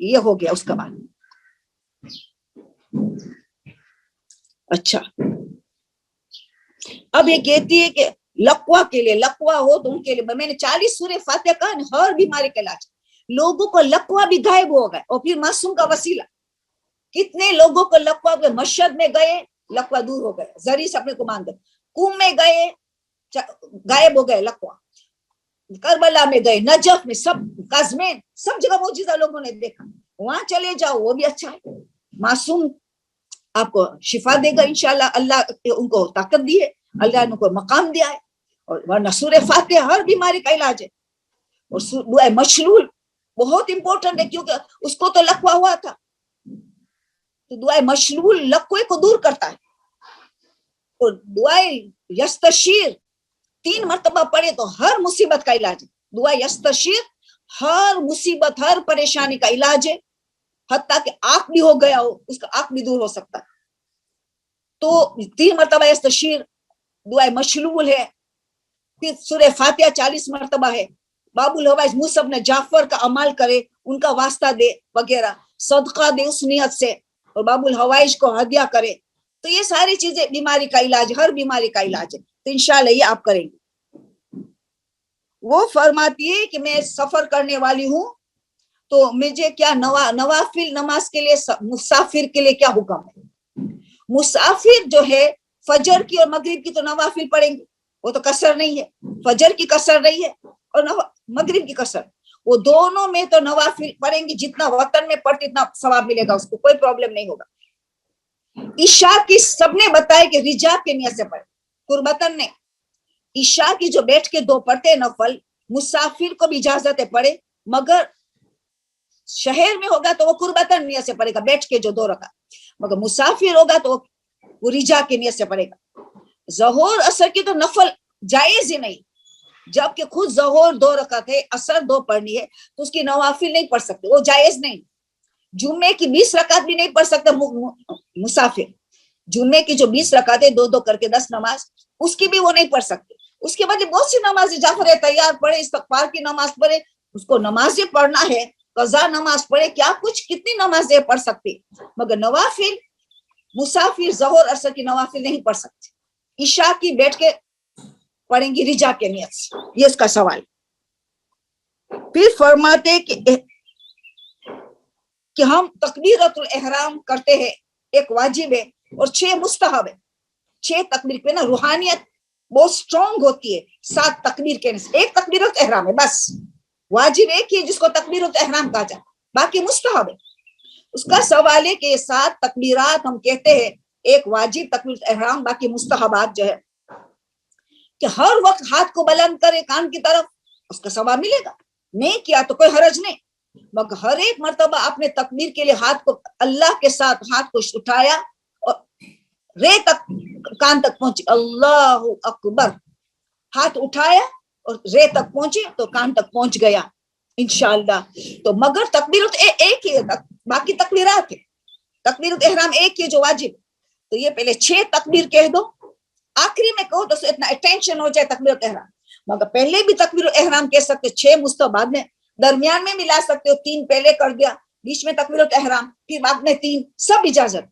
یہ ہو گیا اس کا بعد. اچھا اب یہ کہتی ہے کہ لقوا کے لیے، لقوا ہو تو ان کے لیے میں نے 40 سورہ فاتحہ کہا ہر بیماری کا علاج. لوگوں کو لقوا بھی غائب ہو گئے اور پھر معصوم کا وسیلہ. کتنے لوگوں کو لقوا ہوئے، مشہد میں گئے لقوا دور ہو گئے، زری سے اپنے کو مان گئے، کوم میں گئے غائب ہو گئے لقوا، کربلا میں گئے، نجف میں، سب قزمین، سب جگہ معجزہ لوگوں نے دیکھا. وہاں چلے جاؤ وہ بھی اچھا ہے. معصوم آپ کو شفا دے گا انشاءاللہ. اللہ ان کو طاقت دی ہے، اللہ نے ان کو مقام دیا ہے. اور ورنہ سورہ فاتحہ ہر بیماری کا علاج ہے. اور دعائے مشلول بہت امپورٹنٹ ہے کیونکہ اس کو تو لقوا ہوا تھا. تو دعائے مشلول لقوے کو دور کرتا ہے. اور دعائے یستشیر 3 مرتبہ پڑھے تو ہر مصیبت کا علاج ہے. دعا یستشیر ہر مصیبت، ہر پریشانی کا علاج ہے. حتیٰ کہ آنکھ بھی ہو گیا ہو اس کا آنکھ بھی دور ہو سکتا ہے. تو 3 مرتبہ یستشیر دعائے مشلول ہے. پھر سورہ فاتحہ 40 مرتبہ ہے. باب الحوائج مصعب نے جعفر کا عمل کرے، ان کا واسطہ دے وغیرہ، صدقہ دے اس نیت سے، اور باب الحوائج کو ہدیہ کرے. تو یہ ساری چیزیں بیماری کا علاج، ہر بیماری کا علاج ہے. تو انشاءاللہ یہ آپ کریں گے. وہ فرماتی ہے کہ میں سفر کرنے والی ہوں تو مجھے کیا نوافل نماز کے لیے مسافر کے لیے کیا حکم ہے؟ مسافر جو ہے فجر کی اور مغرب کی تو نوافل پڑھیں گے، وہ تو قصر نہیں ہے. فجر کی قصر نہیں ہے اور مغرب کی قصر، وہ دونوں میں تو نوافل پڑھیں گے. جتنا وطن میں پڑھتے اتنا ثواب ملے گا، اس کو کوئی پرابلم نہیں ہوگا. عشاء کی سب نے بتایا کہ رجاب کے نیت سے پڑھے، قربتن نے. عشاء کی جو بیٹھ کے 2 پڑھتے نفل، مسافر کو بھی اجازت ہے پڑھے، مگر شہر میں ہوگا تو وہ قربتن نیت سے پڑھے گا بیٹھ کے جو 2 رکعت، مگر مسافر ہوگا تو وہ رجا کے نیت سے پڑھے گا. ظہر اثر کی تو نفل جائز ہی نہیں، جبکہ خود ظہر 2 رکعت ہے، اثر 2 پڑھنی ہے تو اس کی نوافل نہیں پڑھ سکتے، وہ جائز نہیں. جمعے کی 20 رکعت بھی نہیں پڑھ سکتے مسافر. جمعے کی جو 20 رکعتیں 2 کر کے 10 نماز، اس کی بھی وہ نہیں پڑھ سکتے. اس کے بعد بہت سی نماز جعفر تیار پڑھے، استغفار کی نماز پڑھے، اس کو نمازیں پڑھنا ہے، قضا نماز پڑھے، کیا کچھ کتنی نمازیں پڑھ سکتے، مگر نوافل مسافر ظہر اثر کی نوافل نہیں پڑھ سکتے. عشاء کی بیٹھ کے پڑھیں گی رجا کے نیت سے. یہ اس کا سوال. پھر فرماتے کہ ہم تکبیرۃ الاحرام کرتے ہیں، ایک واجب ہے اور 6 مستحب ہے. 6 تکبیر پہ نا روحانیت بہت سٹرونگ ہوتی ہے. 7 تکبیر کے نیت، ایک تکبیرۃ احرام ہے بس. واجب ایک ہی جس کو تکبیرۃ احرام کہا جائے، باقی مستحب ہے. اس کا سوال ہے کہ یہ 7 تکبیرات ہم کہتے ہیں، ایک واجب تکبیرۃ احرام، باقی مستحبات جو ہے کہ ہر وقت ہاتھ کو بلند کرے کان کی طرف، اس کا ثواب ملے گا. نہیں کیا تو کوئی حرج نہیں، مگر ہر ایک مرتبہ اپنے تکبیر کے لیے ہاتھ کو اللہ کے ساتھ ہاتھ کو اٹھایا اور رے تک کان تک پہنچے، اللہ اکبر، ہاتھ اٹھایا اور رے تک پہنچے تو کان تک پہنچ گیا انشاءاللہ. تو مگر تکبیرۃ ایک ہی ہے، باقی تکبیرات ہے. تکبیرۃ احرام ایک ہی جو واجب. تو یہ پہلے 6 تکبیر کہہ دو، آخری میں کہو تو اتنا اٹینشن ہو جائے تکبیرۃ احرام، مگر پہلے بھی تکبیرۃ احرام کہہ سکتے، 6 مستحب میں، درمیان میں ملا سکتے ہو، 3 پہلے کر دیا، بیچ میں تکبیرۃ احرام، پھر بعد میں 3، سب اجازت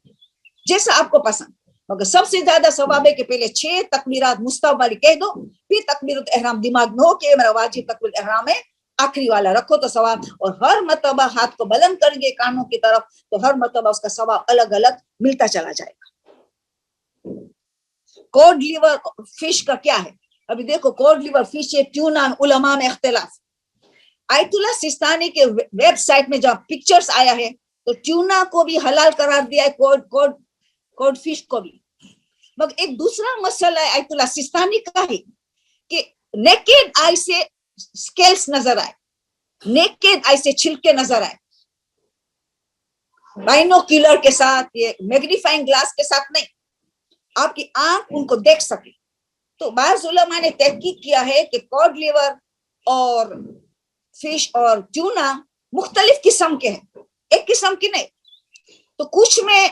جیسا آپ کو پسند. مگر سب سے زیادہ ثواب ہے کہ پہلے 6 تکبیرات مستحب والی کہہ دو، پھر تکبیرۃ احرام دماغ میں ہو کہ میرا واجب تکبیرۃ احرام ہے، آخری والا رکھو تو ثواب. اور ہر مرتبہ ہاتھ کو بلند کریں گے کانوں کی طرف تو ہر مرتبہ اس کا ثواب الگ الگ ملتا چلا جائے گا. کوڈ لیور فش کا کیا ہے؟ ابھی دیکھو کوڈ لیور فش ہے، ٹیونا، علماء میں اختلاف. آیت اللہ سستانی کے ویب سائٹ میں جب پکچرز آیا ہے تو ٹیونا کو بھی حلال قرار دیا ہے، کوڈ فش کو بھی. مگر ایک دوسرا مسئلہ ہے آیت اللہ سستانی کا ہے کہ نیکڈ آئی سے سکیلز نظر آئے، نیکڈ آئی سے چھلکے نظر آئے، بائنوکیولر کے ساتھ، یہ میگنیفائنگ گلاس کے ساتھ نہیں، آپ کی آنکھ ان کو دیکھ سکے. تو بعض علماء نے تحقیق کیا ہے کہ کوڈ لیور اور فش اور ٹیونا مختلف قسم کے ہیں، ایک قسم کی نہیں. تو کچھ میں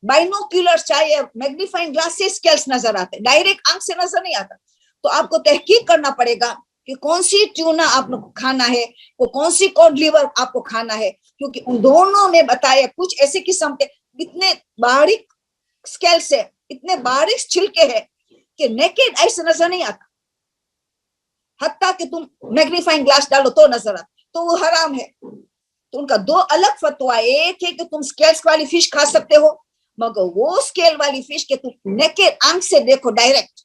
بائنوکیولر چاہیے میگنیفائنگ گلاس سے سکیلز نظر آتے، ڈائریکٹ آنکھ سے نظر نہیں آتا. تو آپ کو تحقیق کرنا پڑے گا کہ کہ کون سی ٹیونا آپ کو کھانا ہے, وہ کون سی کوڈ لیور آپ کو کھانا ہے, کیونکہ ان دونوں میں بتایا کچھ ایسے قسم کے اتنے باریک اسکیل سے, اتنے باریک چھلکے ہیں کہ نیکڈ آئی سے نظر نہیں آتا, حتیٰ کہ تم میگنیفائنگ گلاس ڈالو تو نظر آتا, تو وہ حرام ہے. تو ان کا دو الگ فتوا, ایک ہے کہ تم اسکیلس والی فش کھا سکتے ہو, مگر وہ اسکیل والی فش کہ تم نیکڈ آنکھ سے دیکھو ڈائریکٹ,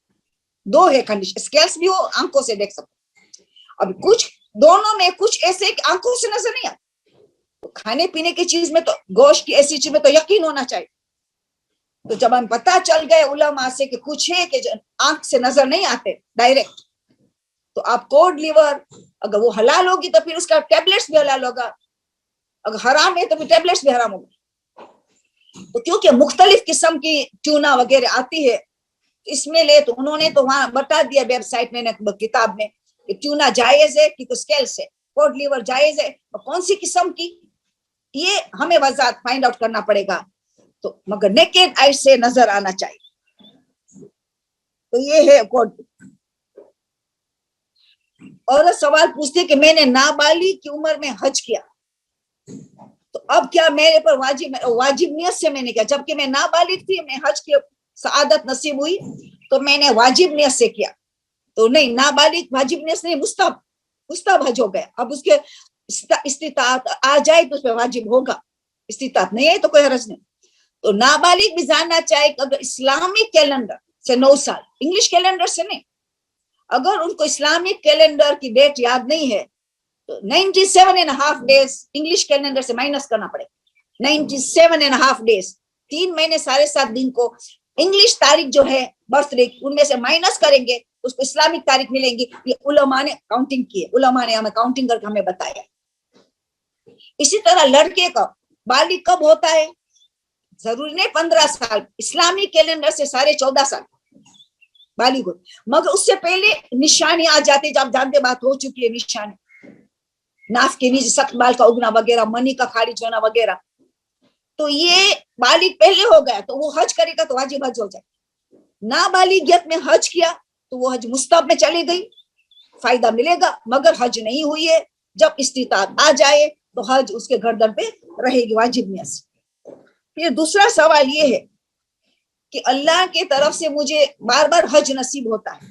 دو ہے کنڈیشن, اسکیلس بھی ہو آنکھوں سے دیکھ سکتے. اب کچھ دونوں میں کچھ ایسے کہ آنکھوں سے نظر نہیں آتا. کھانے پینے کی چیز میں تو, گوشت کی ایسی چیز میں تو یقین ہونا چاہیے. تو جب ہم پتہ چل گئے علماء سے کہ کچھ ہے کہ آنکھ سے نظر نہیں آتے ڈائریکٹ, تو آپ کوڈ لیور اگر وہ حلال ہوگی تو پھر اس کا ٹیبلیٹس بھی حلال ہوگا, اگر حرام ہے تو پھر ٹیبلیٹس بھی حرام ہوگا. تو کیونکہ مختلف قسم کی ٹیونا وغیرہ آتی ہے, اس میں لے تو انہوں نے تو وہاں بتا دیا ویب سائٹ میں, کتاب میں, کہ ٹیونا جائز ہے کہ اسکیل سے, کوڈ لیور جائز ہے, اور کون سی قسم کی یہ ہمیں وضاحت فائنڈ آؤٹ کرنا پڑے گا. تو مگر نیکڈ آئی سے نظر آنا چاہیے. تو یہ ہے کوڈ. اور سوال پوچھتے کہ میں نے نابالغ کی عمر میں حج کیا, تو اب کیا میرے پر واجب نیت سے میں نے کیا, جبکہ میں نابالغ تھی, میں حج کی سعادت نصیب ہوئی تو میں نے واجب نیت سے کیا. تو نہیں, نابالغ واجب نیت سے نہیں, مستحب حج ہو گیا. اب اس کے استطاعت آ جائے تو اس پہ واجب ہوگا, استطاعت نہیں ہے تو کوئی حرج نہیں. تو نابالغ بھی جاننا چاہے کہ اگر اسلامک کیلنڈر سے 9 سال, انگلش کیلنڈر سے نہیں, اگر ان کو اسلامک کیلنڈر کی ڈیٹ یاد نہیں ہے تو 97.5 days انگلش کیلنڈر سے مائنس کرنا پڑے. 97.5 days, 3 مہینے 7.5 دن کو انگلش تاریخ جو ہے برتھ ڈے ان میں سے مائنس کریں گے تو اس کو اسلامک تاریخ ملیں گی. یہ علماء نے کاؤنٹنگ کی ہے, علماء نے ہمیں کاؤنٹنگ کر کے ہمیں بتایا. اسی طرح لڑکے کا بالغ کب ہوتا ہے, ضروری نہیں 15 سال, اسلامی کیلنڈر سے 14.5 سال بالغ ہو, مگر اس سے پہلے نشانی آ جاتی, جب جانتے بات ہو چکی ہے, نشانی ناف کے نیچے سخت بال کا اگنا وغیرہ, منی کا خارج ہونا وغیرہ, تو یہ بالغ پہلے ہو گیا تو وہ حج کرے گا تو واجب حج ہو جائے. نابالغیت میں حج کیا تو وہ حج مستحب میں چلی گئی, فائدہ ملے گا, مگر حج نہیں ہوئی ہے. جب استطاعت آ جائے تو حج اس کے گردن پہ رہے گی واجب نیت سے. پھر دوسرا سوال یہ ہے کہ اللہ کی طرف سے مجھے بار بار حج نصیب ہوتا ہے,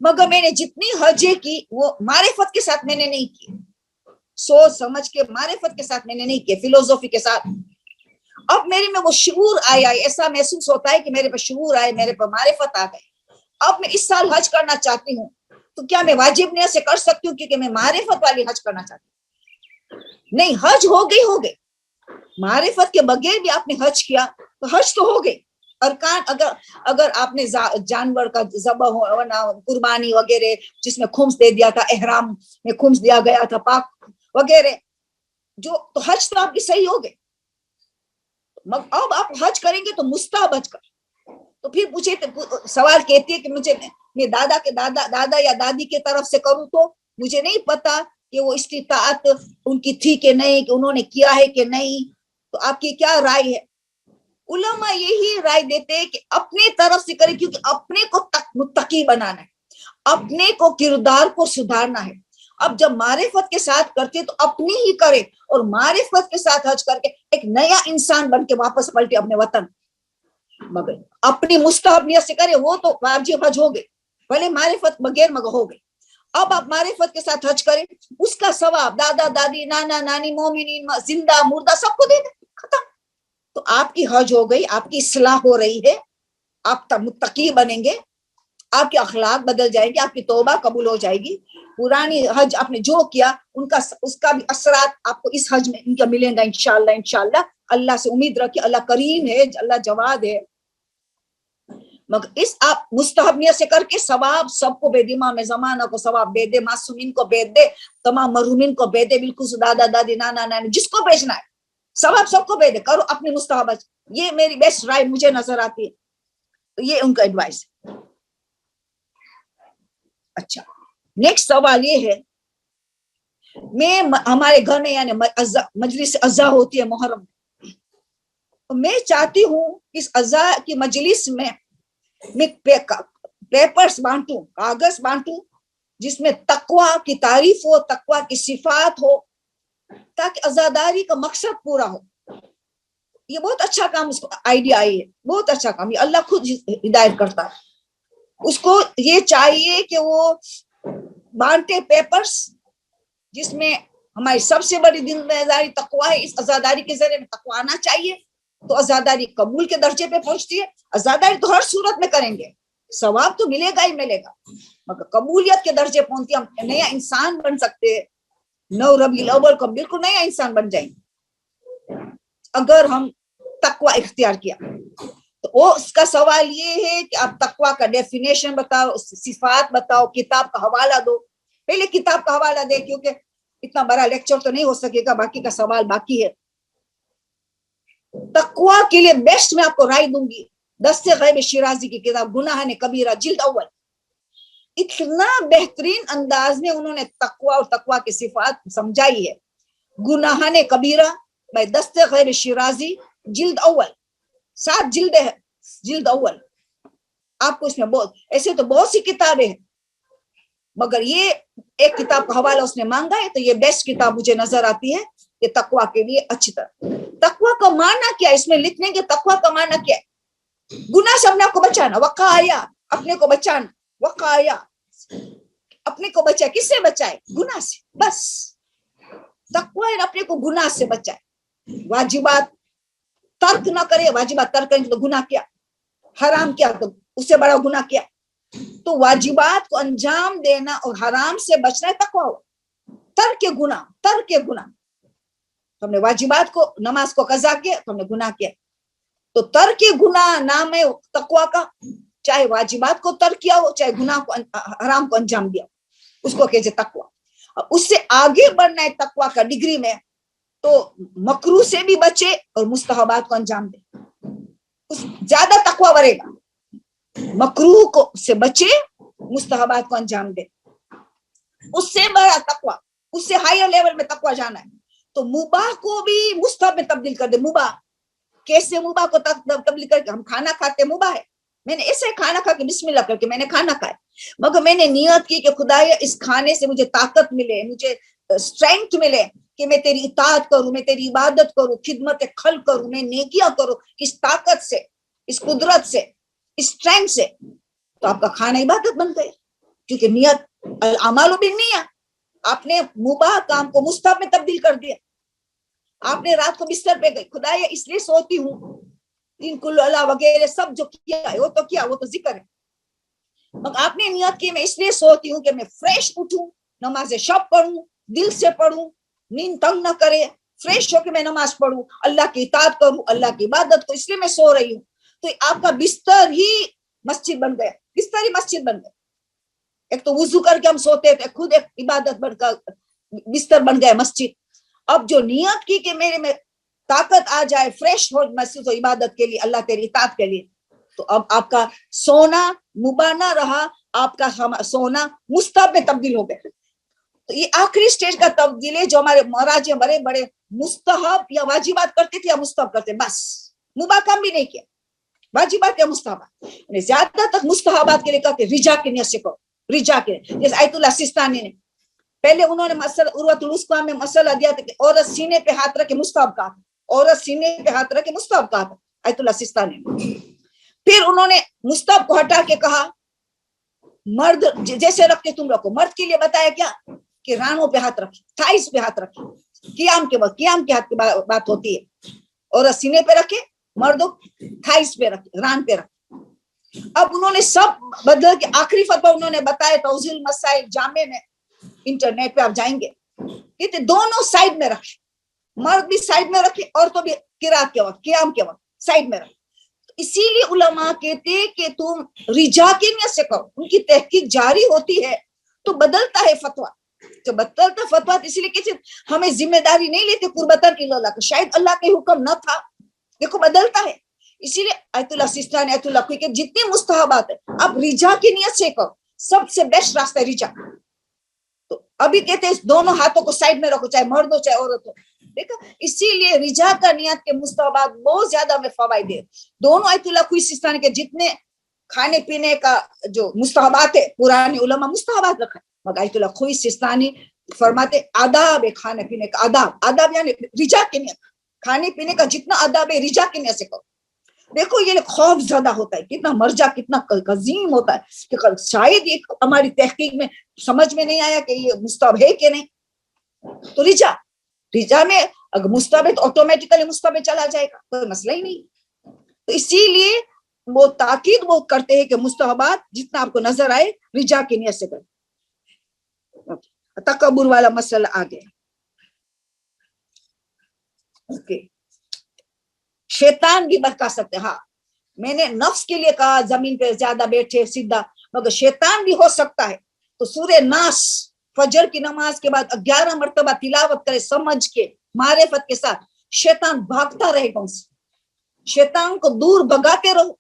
مگر میں نے جتنی حجیں کی وہ معرفت کے ساتھ میں نے نہیں کی, سوچ سمجھ کے معرفت کے ساتھ میں نے نہیں کی, فلسفی کے ساتھ. اب میرے میں وہ شعور آیا, ایسا محسوس ہوتا ہے کہ میرے پر شعور آئے, میرے پر معرفت آ گئی, اب میں اس سال حج کرنا چاہتی ہوں, تو کیا میں واجب نیت سے کر سکتی ہوں کیونکہ میں معرفت والی حج کرنا چاہتی ہوں؟ نہیں, حج ہو گئی. معرفت کے بغیر بھی آپ نے حج کیا تو حج تو ہو گئی. ارکان اگر آپ نے جانور کا ذبح ہونا, قربانی وغیرہ جس میں خمس دے دیا تھا, احرام میں خمس دیا گیا تھا, پاک وغیرہ, جو تو حج تو آپ کی صحیح ہو گئی. اب آپ حج کریں گے تو مستحب حج کر. تو پھر مجھے سوال کہتی ہے کہ مجھے میں دادا کے دادا یا دادی کی طرف سے کروں تو مجھے نہیں پتا کہ وہ استطاعت ان کی تھی کہ نہیں, کہ انہوں نے کیا ہے کہ نہیں, تو آپ کی کیا رائے ہے؟ علماء یہی رائے دیتے ہیں کہ اپنے طرف سے کریں, کیونکہ اپنے کو متقی بنانا ہے, اپنے کو کردار کو سدھارنا ہے. اب جب معرفت کے ساتھ کرتے تو اپنی ہی کرے, اور معرفت کے ساتھ حج کر کے ایک نیا انسان بن کے واپس پلٹے اپنے وطن. مگر اپنی مستحب نیت سے کرے وہ تو واجب حج ہو گئے, بھلے معرفت بغیر مگر ہو گئے. اب آپ معرفت کے ساتھ حج کریں, اس کا ثواب دادا دادی نانا نانی مومنین زندہ مردہ سب کو دے دیں, ختم. تو آپ کی حج ہو گئی, آپ کی اصلاح ہو رہی ہے, آپ متقی بنیں گے, آپ کے اخلاق بدل جائیں گے, آپ کی توبہ قبول ہو جائے گی. پرانی حج آپ نے جو کیا اس کا بھی اثرات آپ کو اس حج میں ان کا ملیں گا انشاءاللہ. اللہ سے امید رکھیں, اللہ کریم ہے, اللہ جواد ہے. مگر اس آپ مستحب نیت سے کر کے ثواب سب کو بے, امام زمانہ کو ثواب دے دے, معصومین کو دے دے, تمام مرحومین کو دے دے, بالکل دادا دادی نانا نانی جس کو بھیجنا ہے ثواب سب کو دے دے, کرو اپنی مستحب. یہ میری بیسٹ رائے مجھے نظر آتی ہے, یہ ان کا ایڈوائس ہے. اچھا, نیکسٹ سوال یہ ہے, ہمارے گھر میں یعنی مجلس عزا ہوتی ہے محرم, میں چاہتی ہوں اس عزا کی مجلس میں پیپرز بانٹوں, کاغذ بانٹوں, جس میں تقوی کی تعریف ہو, تقوی کی صفات ہو, تاکہ عزاداری کا مقصد پورا ہو. یہ بہت اچھا کام, اس کو آئیڈیا آئی ہے, بہت اچھا کام, یہ اللہ خود ہدایت کرتا ہے. اس کو یہ چاہیے کہ وہ بانٹے پیپرز جس میں ہماری سب سے بڑی ذمہ داری تقوی ہے. اس عزاداری کے ذریعے میں تقوی آنا چاہیے, تو عزاداری قبول کے درجے پہ پہنچتی ہے. عزاداری تو ہر صورت میں کریں گے, ثواب تو ملے گا ہی ملے گا, مگر قبولیت کے درجے پہنچتی ہے. ہم نیا انسان بن سکتے ہیں, 9 ربیع الاول کو بالکل نیا انسان بن جائیں گے اگر ہم تقوی اختیار کیا. تو وہ اس کا سوال یہ ہے کہ آپ تقوی کا ڈیفینیشن بتاؤ, صفات بتاؤ, کتاب کا حوالہ دو. پہلے کتاب کا حوالہ دے, کیونکہ اتنا بڑا لیکچر تو نہیں ہو سکے گا, باقی کا سوال باقی ہے. تقوی کے لیے بیسٹ میں آپ کو رائے دوں گی, دست غیب شیرازی کی کتاب گناہ کبیرہ جلد اول. اتنا بہترین انداز میں انہوں نے تقوی اور تقوی کی صفات سمجھائی ہے. گناہ کبیرہ بائی دست غیب شیرازی جلد اول, 7 جلد ہے, جلد اول. آپ کو اس میں بہت ایسے تو بہت سی کتابیں ہیں, مگر یہ ایک کتاب کا حوالہ اس نے مانگا ہے, تو یہ بیسٹ کتاب مجھے نظر آتی ہے کہ تقوی کے لیے اچھی طرح. تقوی کا معنی کیا ہے, اس میں لکھنے کے تقوی کا معنی کیا ہے؟ گناہ سے اپنے کو بچانا, وقایا, اپنے کو بچانا, وقایا, اپنے کو بچائے. کس سے بچائے؟ گناہ سے. بس تقوی اپنے کو گناہ سے بچائے. واجبات ترک نہ کرے, واجبات ترک کریں تو گناہ کیا, حرام کیا تو اس سے بڑا گناہ کیا. تو واجبات کو انجام دینا اور حرام سے بچنا ہے تقوی. ترک گناہ, ترک گناہ, ہم نے واجبات کو, نماز کو قضا کیا تو ہم نے گناہ کیا. تو ترک گناہ نام ہے تقوی کا, چاہے واجبات کو ترک کیا ہو, چاہے گناہ کو, حرام کو انجام دیا, اس کو کہتے تقوی. اس سے آگے بڑھنا ہے تقوی کا ڈگری میں, تو مکروہ سے بھی بچے اور مستحبات کو انجام دے. زیادہ تقوی بڑھے گا, مکروہ کو سے بچے, مستحبات کو انجام دے. اس سے بڑا تقوی, اس سے ہائر لیول میں تقوی جانا ہے, تو مباح کو بھی مستحب میں تبدیل کر دے. مباح کیسے مباح کو تبدیل کر کے, ہم کھانا کھاتے مباح ہے, میں نے ایسے کھانا کھا کے بسم اللہ کر کے میں نے کھانا کھایا, مگر میں نے نیت کی کہ خدایا اس کھانے سے مجھے طاقت ملے, مجھے اسٹرینتھ ملے کہ میں تیری اطاعت کروں, میں تیری عبادت کروں, خدمت خلق کروں, میں نیکیاں کروں, اس طاقت سے, اس قدرت سے, اس اسٹرینتھ سے. تو آپ کا کھانا عبادت بن گیا, کیونکہ نیت, الاعمال بالنیات, آپ نے مباح کام کو مستحب میں تبدیل کر دیا. آپ نے رات کو بستر پہ گئی, خدایا اس لیے سوتی ہوں, تین کل اللہ وغیرہ سب جو کیا ہے وہ تو کیا, وہ تو ذکر ہے, مگر آپ نے نیت کی میں اس لیے سوتی ہوں کہ میں فریش اٹھوں, نماز شب پڑھوں, دل سے پڑھوں, نیند تنگ نہ کرے, فریش ہو کے میں نماز پڑھوں, اللہ کی اطاعت کروں, اللہ کی عبادت کو, اس لیے میں سو رہی ہوں. تو آپ کا بستر ہی مسجد بن گیا, بستر ہی مسجد بن گیا. ایک تو وضو کر کے ہم سوتے تھے, خود ایک عبادت بن کر بستر بن گیا مسجد. اب جو نیت کی کہ میرے میں طاقت آ جائے, فریش ہو مسجد و عبادت کے لیے, اللہ تیری اطاعت کے لیے, تو اب آپ کا سونا مباح نہ رہا, آپ کا سونا مستحب میں تبدیل ہو گیا. تو یہ آخری سٹیج کا تبدیل ہے جو ہمارے مہاراج بڑے بڑے مستحب یا واجبات کرتے تھے یا مستحب کرتے, بس مباح کام بھی نہیں کیا, واجبات یا مستحبات. زیادہ تک مستحبات کے لیے کہتے رجا کی نیت سے کرو, رجا کے, جیسے آیت اللہ سستانی نے پہلے انہوں نے مسئلہ عروۃ الوثقی میں مسئلہ دیا تھا کہ عورت سینے پہ ہاتھ رکھے مستحب کہا, عورت سینے پہ ہاتھ رکھے مستحب کہا تھا آیت اللہ سستانی نے. پھر انہوں نے مستحب کو ہٹا کے کہا مرد جیسے رکھتے تم رکھو. مرد کے لیے بتایا کیا کہ رانوں پہ ہاتھ رکھے, تھائس پہ ہاتھ رکھے, قیام کے وقت قیام کے ہاتھ کی بات ہوتی ہے, عورت سینے پہ رکھے, مرد تھائس پہ رکھے, ران پہ رکھے. اب انہوں نے سب بدل کے آخری فتویٰ انہوں نے بتایا توضیح المسائل جامع میں, انٹرنیٹ پہ آپ جائیں گے, کہتے دونوں سائڈ میں رکھے, مرد بھی سائڈ میں رکھے, عورتوں بھی قرات کے وقت, قیام کے وقت سائڈ میں رکھے. اسی لیے علماء کہتے کہ تم رجا کی نیت سے کرو, ان کی تحقیق جاری ہوتی ہے تو بدلتا ہے فتویٰ, جو بدلتا فتویٰ, اسی لیے کہتے ہمیں ذمہ داری نہیں لیتے قربتاً اللہ, شاید اللہ کے حکم نہ تھا, دیکھو بدلتا ہے. اسی لیے آیت اللہ سستانی, آیت اللہ کوئی کہ جتنے مستحبات ہیں اب رجا کی نیت سے کرو, سب سے بیسٹ راستہ ہے رجا. تو ابھی کہتے ہیں دونوں ہاتھوں کو سائڈ میں رکھو, چاہے مرد ہو چاہے عورت ہو, دیکھا. اسی لیے رجا کا نیت کے مستحبات بہت زیادہ ہمیں فوائد ہے. دونوں آیت اللہ کوئی سستانی کے جتنے کھانے پینے کا جو مستحبات ہے, پرانے علماء مستحبات رکھا, مگر آیت اللہ خوئی سستانی فرماتے آداب کھانے پینے کا، آداب یعنی رجا کے نیت، کھانے پینے کا جتنا آداب ہے رجا کے نیت سے کرو. دیکھو یہ خوف زدہ ہوتا ہے، کتنا مرجع کتنا عظیم ہوتا ہے کہ شاید یہ ہماری تحقیق میں سمجھ میں نہیں آیا کہ یہ مستحب ہے کہ نہیں. تو رجا میں اگر مستحب ہے تو آٹومیٹیکلی مستحب چلا جائے گا، کوئی مسئلہ ہی نہیں. تو اسی لیے وہ تاکید وہ کرتے ہیں کہ مستحبات جتنا آپ کو نظر آئے رجا کی نیت سے کریں. تکبر والا مسئلہ آ گیا. شیطان بھی بہکا سکتے. ہاں میں نے نفس کے لیے کہا زمین پہ زیادہ بیٹھے سیدھا، مگر شیطان بھی ہو سکتا ہے. تو سورہ ناس فجر کی نماز کے بعد 11 مرتبہ تلاوت کرے سمجھ کے معرفت کے ساتھ، شیطان بھاگتا رہے گا. ان سے شیطان کو دور بھگاتے رہو.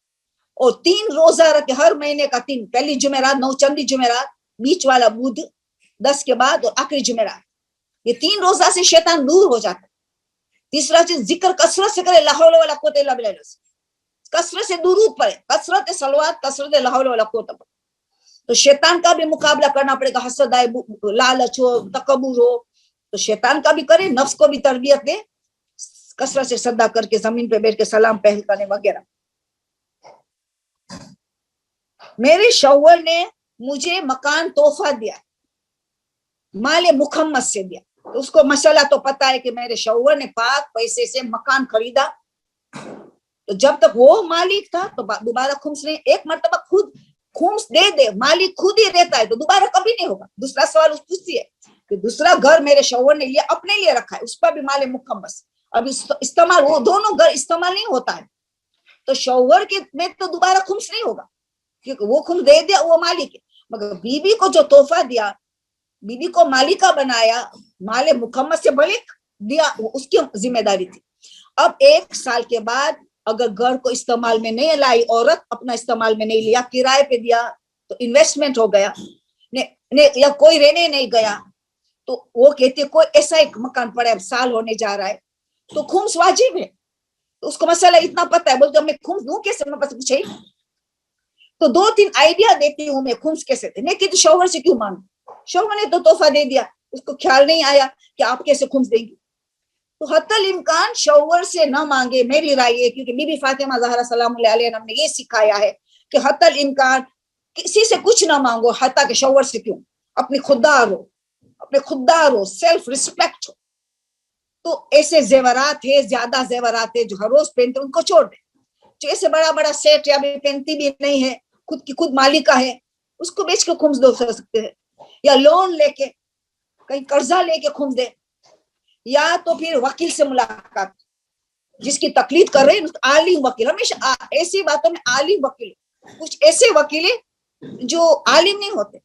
اور 3 روزہ رکھے ہر مہینے کا 3، پہلی جمعرات، 9 چندی جمعرات، بیچ والا بدھ 10 کے بعد، اور آخری جمعرات. یہ 3 روزہ سے شیطان دور ہو جاتا ہے. تیسرا چیز ذکر کثرت سے کرے، لا حول ولا قوت الا باللہ، کثرت سے درود پڑھے، کثرت صلوات، کثرت لا حول ولا قوت. تو شیطان کا بھی مقابلہ کرنا پڑے گا. حسد آئے، لالچ ہو، تکبر ہو، تو شیطان کا بھی کرے، نفس کو بھی تربیت دے، کثرت سے سجدہ کر کے زمین پہ بیٹھ کے سلام پہل کرنے وغیرہ. میرے شوہر نے مجھے مکان تحفہ دیا، مال مخمس سے دیا. تو اس کو مسئلہ تو پتا ہے کہ میرے شوہر نے پاک پیسے سے مکان خریدا. تو جب تک وہ مالک تھا تو دوبارہ خمس نہیں. ایک مرتبہ خود خمس دے دے، مالک خود ہی دیتا ہے تو دوبارہ کبھی نہیں ہوگا. دوسرا سوال اس پوچھتی ہے کہ دوسرا گھر میرے شوہر نے لیا، اپنے لیے رکھا ہے، اس پر بھی مال مخمس. اب استعمال، وہ دونوں گھر استعمال نہیں ہوتا ہے، تو شوہر کے میں تو دوبارہ خمس نہیں ہوگا کیونکہ وہ خمس دے دیا، وہ مالک ہے. مگر بیوی کو جو تحفہ دیا، بیوی کو مالکہ بنایا، مال مکمل سے بلک دیا، اس کی ذمہ داری تھی. اب 1 سال کے بعد اگر گھر کو استعمال میں نہیں لائی عورت، اپنا استعمال میں نہیں لیا، کرائے پہ دیا تو انویسٹمنٹ ہو گیا، یا کوئی رہنے نہیں گیا، تو وہ کہتے کوئی ایسا ایک مکان پڑا ہے، سال ہونے جا رہا ہے تو خمس واجب ہے. تو اس کو مسئلہ اتنا پتا ہے، بولتے میں خمس دوں کیسے؟ میں بس پوچھے. تو 2-3 آئیڈیا دیتی ہوں میں خمس کیسے دے. میں کہتی شوہر سے کیوں مانگوں؟ شوہر نے تو تحفہ دے دیا، اس کو خیال نہیں آیا کہ آپ کیسے خمس دیں گی. تو حتی الامکان شوہر سے نہ مانگے. میری رائے ہے، کیونکہ بی بی فاطمہ زہرا سلام اللہ علیہ نے یہ سکھایا ہے کہ حتی الامکان کسی سے کچھ نہ مانگو، حتیٰ کہ شوہر سے کیوں. اپنے خوددار ہو، سیلف ریسپیکٹ ہو. تو ایسے زیورات ہے، زیادہ زیورات ہے جو ہر روز پہنتے، ان کو چھوڑ دیں. جو ایسے بڑا بڑا سیٹ یا پہنتی بھی نہیں ہے، خود کی خود مالکہ ہے، اس کو بیچ کے خمس دو سکتے ہیں، یا لون لے کے کہیں قرضہ لے کے خمس دے، یا تو پھر وکیل سے ملاقات، جس کی تقلید کر رہے ہیں عالم وکیل. ہمیشہ ایسی باتوں میں عالم وکیل. کچھ ایسے وکیل جو عالم نہیں ہوتے،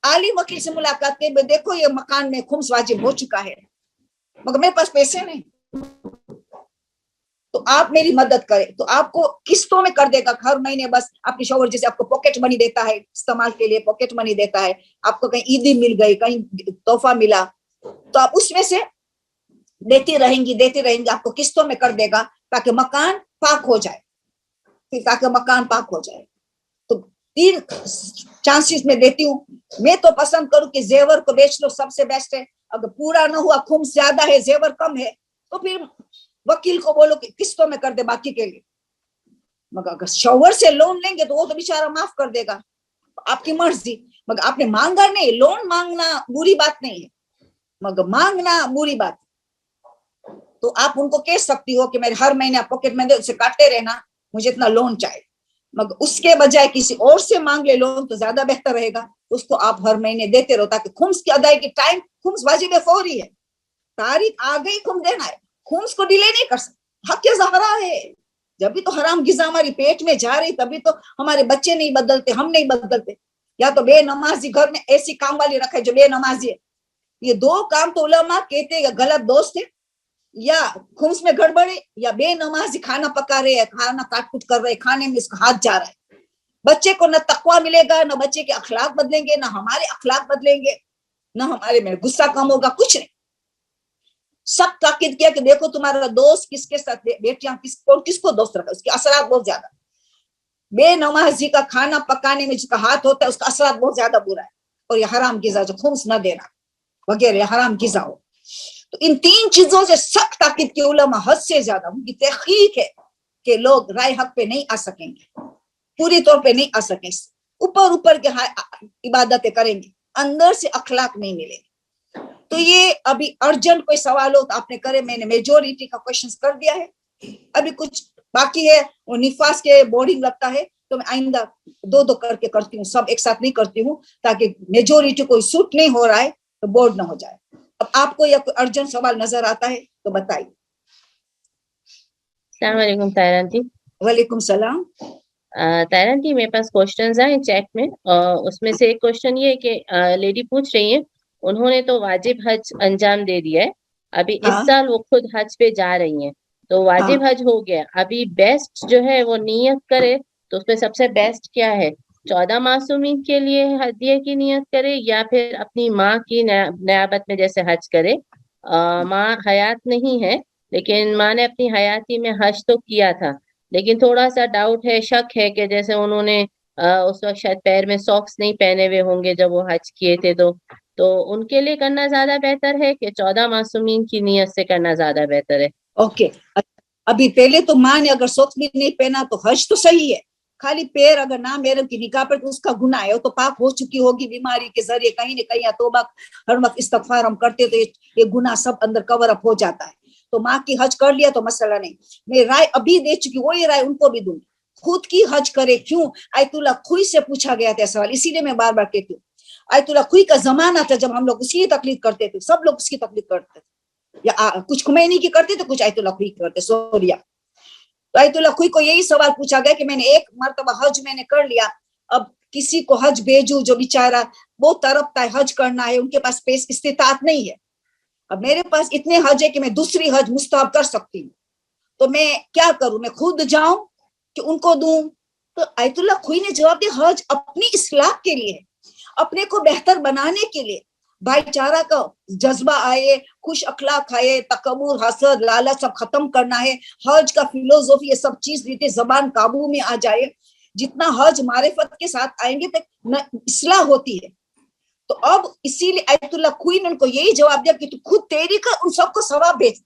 عالم وکیل سے ملاقات کے دیکھو یہ مکان میں خمس واجب ہو چکا ہے مگر میرے پاس پیسے نہیں، تو آپ میری مدد کریں. تو آپ کو قسطوں میں کر دے گا ہر مہینے. بس آپ کے شوہر جیسے آپ کو پاکٹ منی دیتا ہے، استعمال کے لیے پاکٹ منی دیتا ہے، آپ کو کہیں عیدی مل گئی، کہیں تحفہ ملا، تو آپ اس میں سے دیتی رہیں گی، آپ کو قسطوں میں کر دے گا تاکہ مکان پاک ہو جائے. تو 3 چانسز میں دیتی ہوں. میں تو پسند کروں کہ زیور کو بیچ لو، سب سے بیسٹ ہے. اگر پورا نہ ہوا، خمس زیادہ ہے، زیور کم ہے، تو پھر وکیل کو بولو کہ قسطوں میں کر دے باقی کے لیے. مگر اگر شوہر سے لون لیں گے تو وہ تو بیچارہ معاف کر دے گا، آپ کی مرضی. مگر آپ نے مانگا نہیں. لون مانگنا بری بات نہیں ہے، مگر مانگنا بری بات. تو آپ ان کو کہہ سکتی ہو کہ میرے ہر مہینے آپ پاکٹ میں دے، اسے کاٹتے رہنا، مجھے اتنا لون چاہیے. مگر اس کے بجائے کسی اور سے مانگ لے لون تو زیادہ بہتر رہے گا. اس کو آپ ہر مہینے دیتے رہو تاکہ خمس کی ادائیگی ٹائم، خمس واجب فوری ہے، تاریخ آ گئی خمس دینا ہے. خمس کو ڈیلے نہیں کر سکتے، حق زہرا ہے. جبھی تو حرام غذا ہماری پیٹ میں جا رہی، تبھی تو ہمارے بچے نہیں بدلتے، ہم نہیں بدلتے. یا تو بے نمازی گھر میں ایسی کام والی رکھے جو بے نمازی ہے. یہ 2 کام تو علماء کہتے ہیں غلط دوست ہے، یا خمس میں گڑبڑی، یا بے نمازی کھانا پکا رہے ہیں، کھانا کاٹ کٹ کر رہے، کھانے میں اس کا ہاتھ جا رہا ہے. بچے کو نہ تقویٰ ملے گا، نہ بچے کے اخلاق بدلیں گے، نہ ہمارے اخلاق بدلیں گے، نہ ہمارے میں غصہ کم ہوگا، کچھ نہیں. سب تاکید کیا کہ دیکھو تمہارا دوست کس کے ساتھ بیٹیاں کس کو دوست رکھا، اس کے اثرات بہت زیادہ. بے نمازی کا کھانا پکانے میں جس کا ہاتھ ہوتا ہے اس کا اثرات بہت زیادہ برا ہے. اور یہ حرام غذا جو خمس نہ دینا وغیرہ حرام غذا ہو. تو ان 3 چیزوں سے سخت تاکید کی علماء حد سے زیادہ ان کی تحقیق ہے کہ لوگ رائے حق پہ نہیں آ سکیں گے, پوری طور پہ نہیں آ سکیں, اوپر کے عبادتیں کریں گے, اندر سے اخلاق نہیں ملے گی. تو یہ ابھی ارجنٹ کوئی سوال ہو تو آپ نے کرے, میں نے میجورٹی کا کوشچن کر دیا ہے. ابھی کچھ باقی ہے, وہ نفاس کے بورڈنگ لگتا ہے تو میں آئندہ 2 کر کے کرتی ہوں, سب ایک ساتھ نہیں کرتی ہوں تاکہ میجورٹی کوئی سوٹ نہیں ہو رہا ہے تو بورڈ نہ ہو جائے. اب آپ کو یا کوئی ارجنٹ سوال نظر آتا ہے تو بتائیے. السلام علیکم طاہرہ جی. وعلیکم السلام. طاہرہ جی میرے پاس کوشچنز آئے چیٹ میں, اس میں سے ایک کوشچن یہ ہے کہ لیڈی پوچھ رہی ہیں, انہوں نے تو واجب حج انجام دے دیا ہے, ابھی اس ہاں سال وہ خود حج پہ جا رہی ہیں, تو ہاں واجب حج ہو گیا, ابھی بیسٹ جو ہے وہ نیت کرے, تو اس میں سب سے بیسٹ کیا ہے, 14 معصومین کے لیے ہدیے کی نیت کرے یا پھر اپنی ماں کی نیابت میں جیسے حج کرے. ماں حیات نہیں ہے لیکن ماں نے اپنی حیاتی میں حج تو کیا تھا, لیکن تھوڑا سا ڈاؤٹ ہے, شک ہے کہ جیسے انہوں نے اس وقت شاید پیر میں ساکس نہیں پہنے ہوئے ہوں گے جب وہ حج کیے تھے, تو ان کے لیے کرنا زیادہ بہتر ہے کہ 14 معصومین کی نیت سے کرنا زیادہ بہتر ہے. اوکے, ابھی پہلے تو ماں نے اگر سوکس بھی نہیں پہنا تو حج تو صحیح ہے, خالی پیر اگر نہ میرم کی نکاح پر تو اس کا گناہ ہے, وہ تو پاک ہو چکی ہوگی بیماری کے ذریعے کہیں نہ کہیں, یا توبہ ہر وقت استغفار ہم کرتے تو یہ گناہ سب اندر کور اپ ہو جاتا ہے. تو ماں کی حج کر لیا تو مسئلہ نہیں. میں رائے ابھی دے چکی, وہی رائے ان کو بھی دوں گی, خود کی حج کرے. کیوں؟ آیت اللہ خوئی سے پوچھا گیا تھا سوال, اسی لیے میں بار بار کہتی ہوں, آیت اللہ خوئی کا زمانہ تھا جب ہم لوگ اس کی تقلید کرتے تھے, سب لوگ اس کی تقلید کرتے تھے, یا کچھ خمینی کی کرتے تو کچھ آیت اللہ خوئی کی کرتے, سوریا. تو آیت اللہ خوئی کو یہی سوال پوچھا گیا کہ میں نے ایک مرتبہ حج میں نے کر لیا, اب کسی کو حج بھیجوں جو بیچارہ وہ تڑپتا ہے, حج کرنا ہے, ان کے پاس پیس استطاعت نہیں ہے, اب میرے پاس اتنے حج ہے کہ میں دوسری حج مستحب کر سکتی ہوں, تو میں کیا کروں, میں خود جاؤں کہ ان کو دوں؟ تو آیت اللہ خوئی نے جواب دیا, حج اپنی اصلاح کے لیے, اپنے کو بہتر بنانے کے لیے, بھائی چارہ کا جذبہ آئے, خوش اخلاق آئے, تکبر حسد لالچ سب ختم کرنا ہے. حج کا فلسفی یہ سب چیز دیتے, زبان قابو میں آ جائے, جتنا حج معرفت کے ساتھ آئیں گے تک اصلاح ہوتی ہے. تو اب اسی لیے آیت اللہ خوئی نے ان کو یہی جواب دیا کہ تو خود تیری کا ان سب کو ثواب بھیج,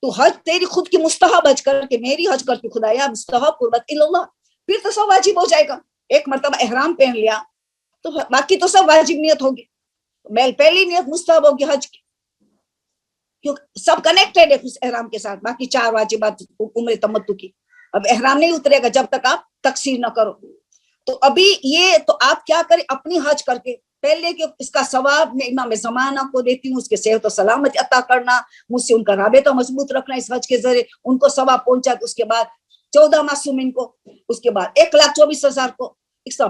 تو حج تیری خود کی مستحب حج کر کے میری حج کر کے خدایا مستحب قربت اللہ, پھر تو سب واجب ہو جائے گا. ایک مرتبہ احرام پہن لیا تو باقی تو سب واجب نیت ہوگی, پہلی نیت مستحب ہوگی حج کی, کیونکہ سب کنیکٹڈ ہے اس احرام کے ساتھ, باقی 4 واجبات عمر تمتع کی. اب احرام نہیں اترے گا جب تک آپ تقصیر نہ کرو. تو ابھی یہ تو آپ کیا کریں, اپنی حج کر کے پہلے کہ اس کا ثواب میں امام زمانہ کو دیتی ہوں, اس کے صحت و سلامتی عطا کرنا, مجھ سے ان کا رابطہ مضبوط رکھنا اس حج کے ذریعے, ان کو ثواب پہنچا. اس کے بعد 14 معصومین کو, اس کے بعد 1,24,000 کو,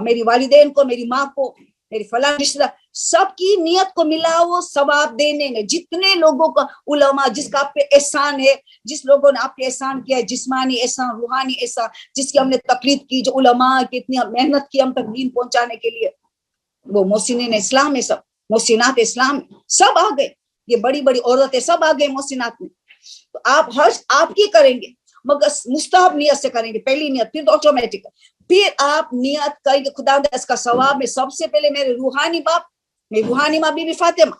میری والدین کو, میری ماں کو, میری فلاں رشتہ دار, سب کی نیت کو ملاؤ ثواب دینے میں. جتنے لوگوں کا علماء جس کا آپ پہ احسان ہے, جس لوگوں نے آپ پہ احسان کیا ہے, جسمانی احسان, روحانی احسان, جس کی ہم نے تقلید کی, جو علماء کی اتنی محنت کی ہم تک دین پہنچانے کے لیے, وہ محسنین اسلام ہے, سب محسنات اسلام سب آ گئے, یہ بڑی بڑی عورتیں سب آ گئے محسنات میں. تو آپ حج آپ کی کریں گے مگر مستحب نیت سے کریں گے, پہلی نیت, پھر تو آٹومیٹک, پھر آپ نیت کریں گے خدا اس کا ثواب میں. سب سے پہلے میرے روحانی باپ, میری روحانی ماں بی بی فاطمہ,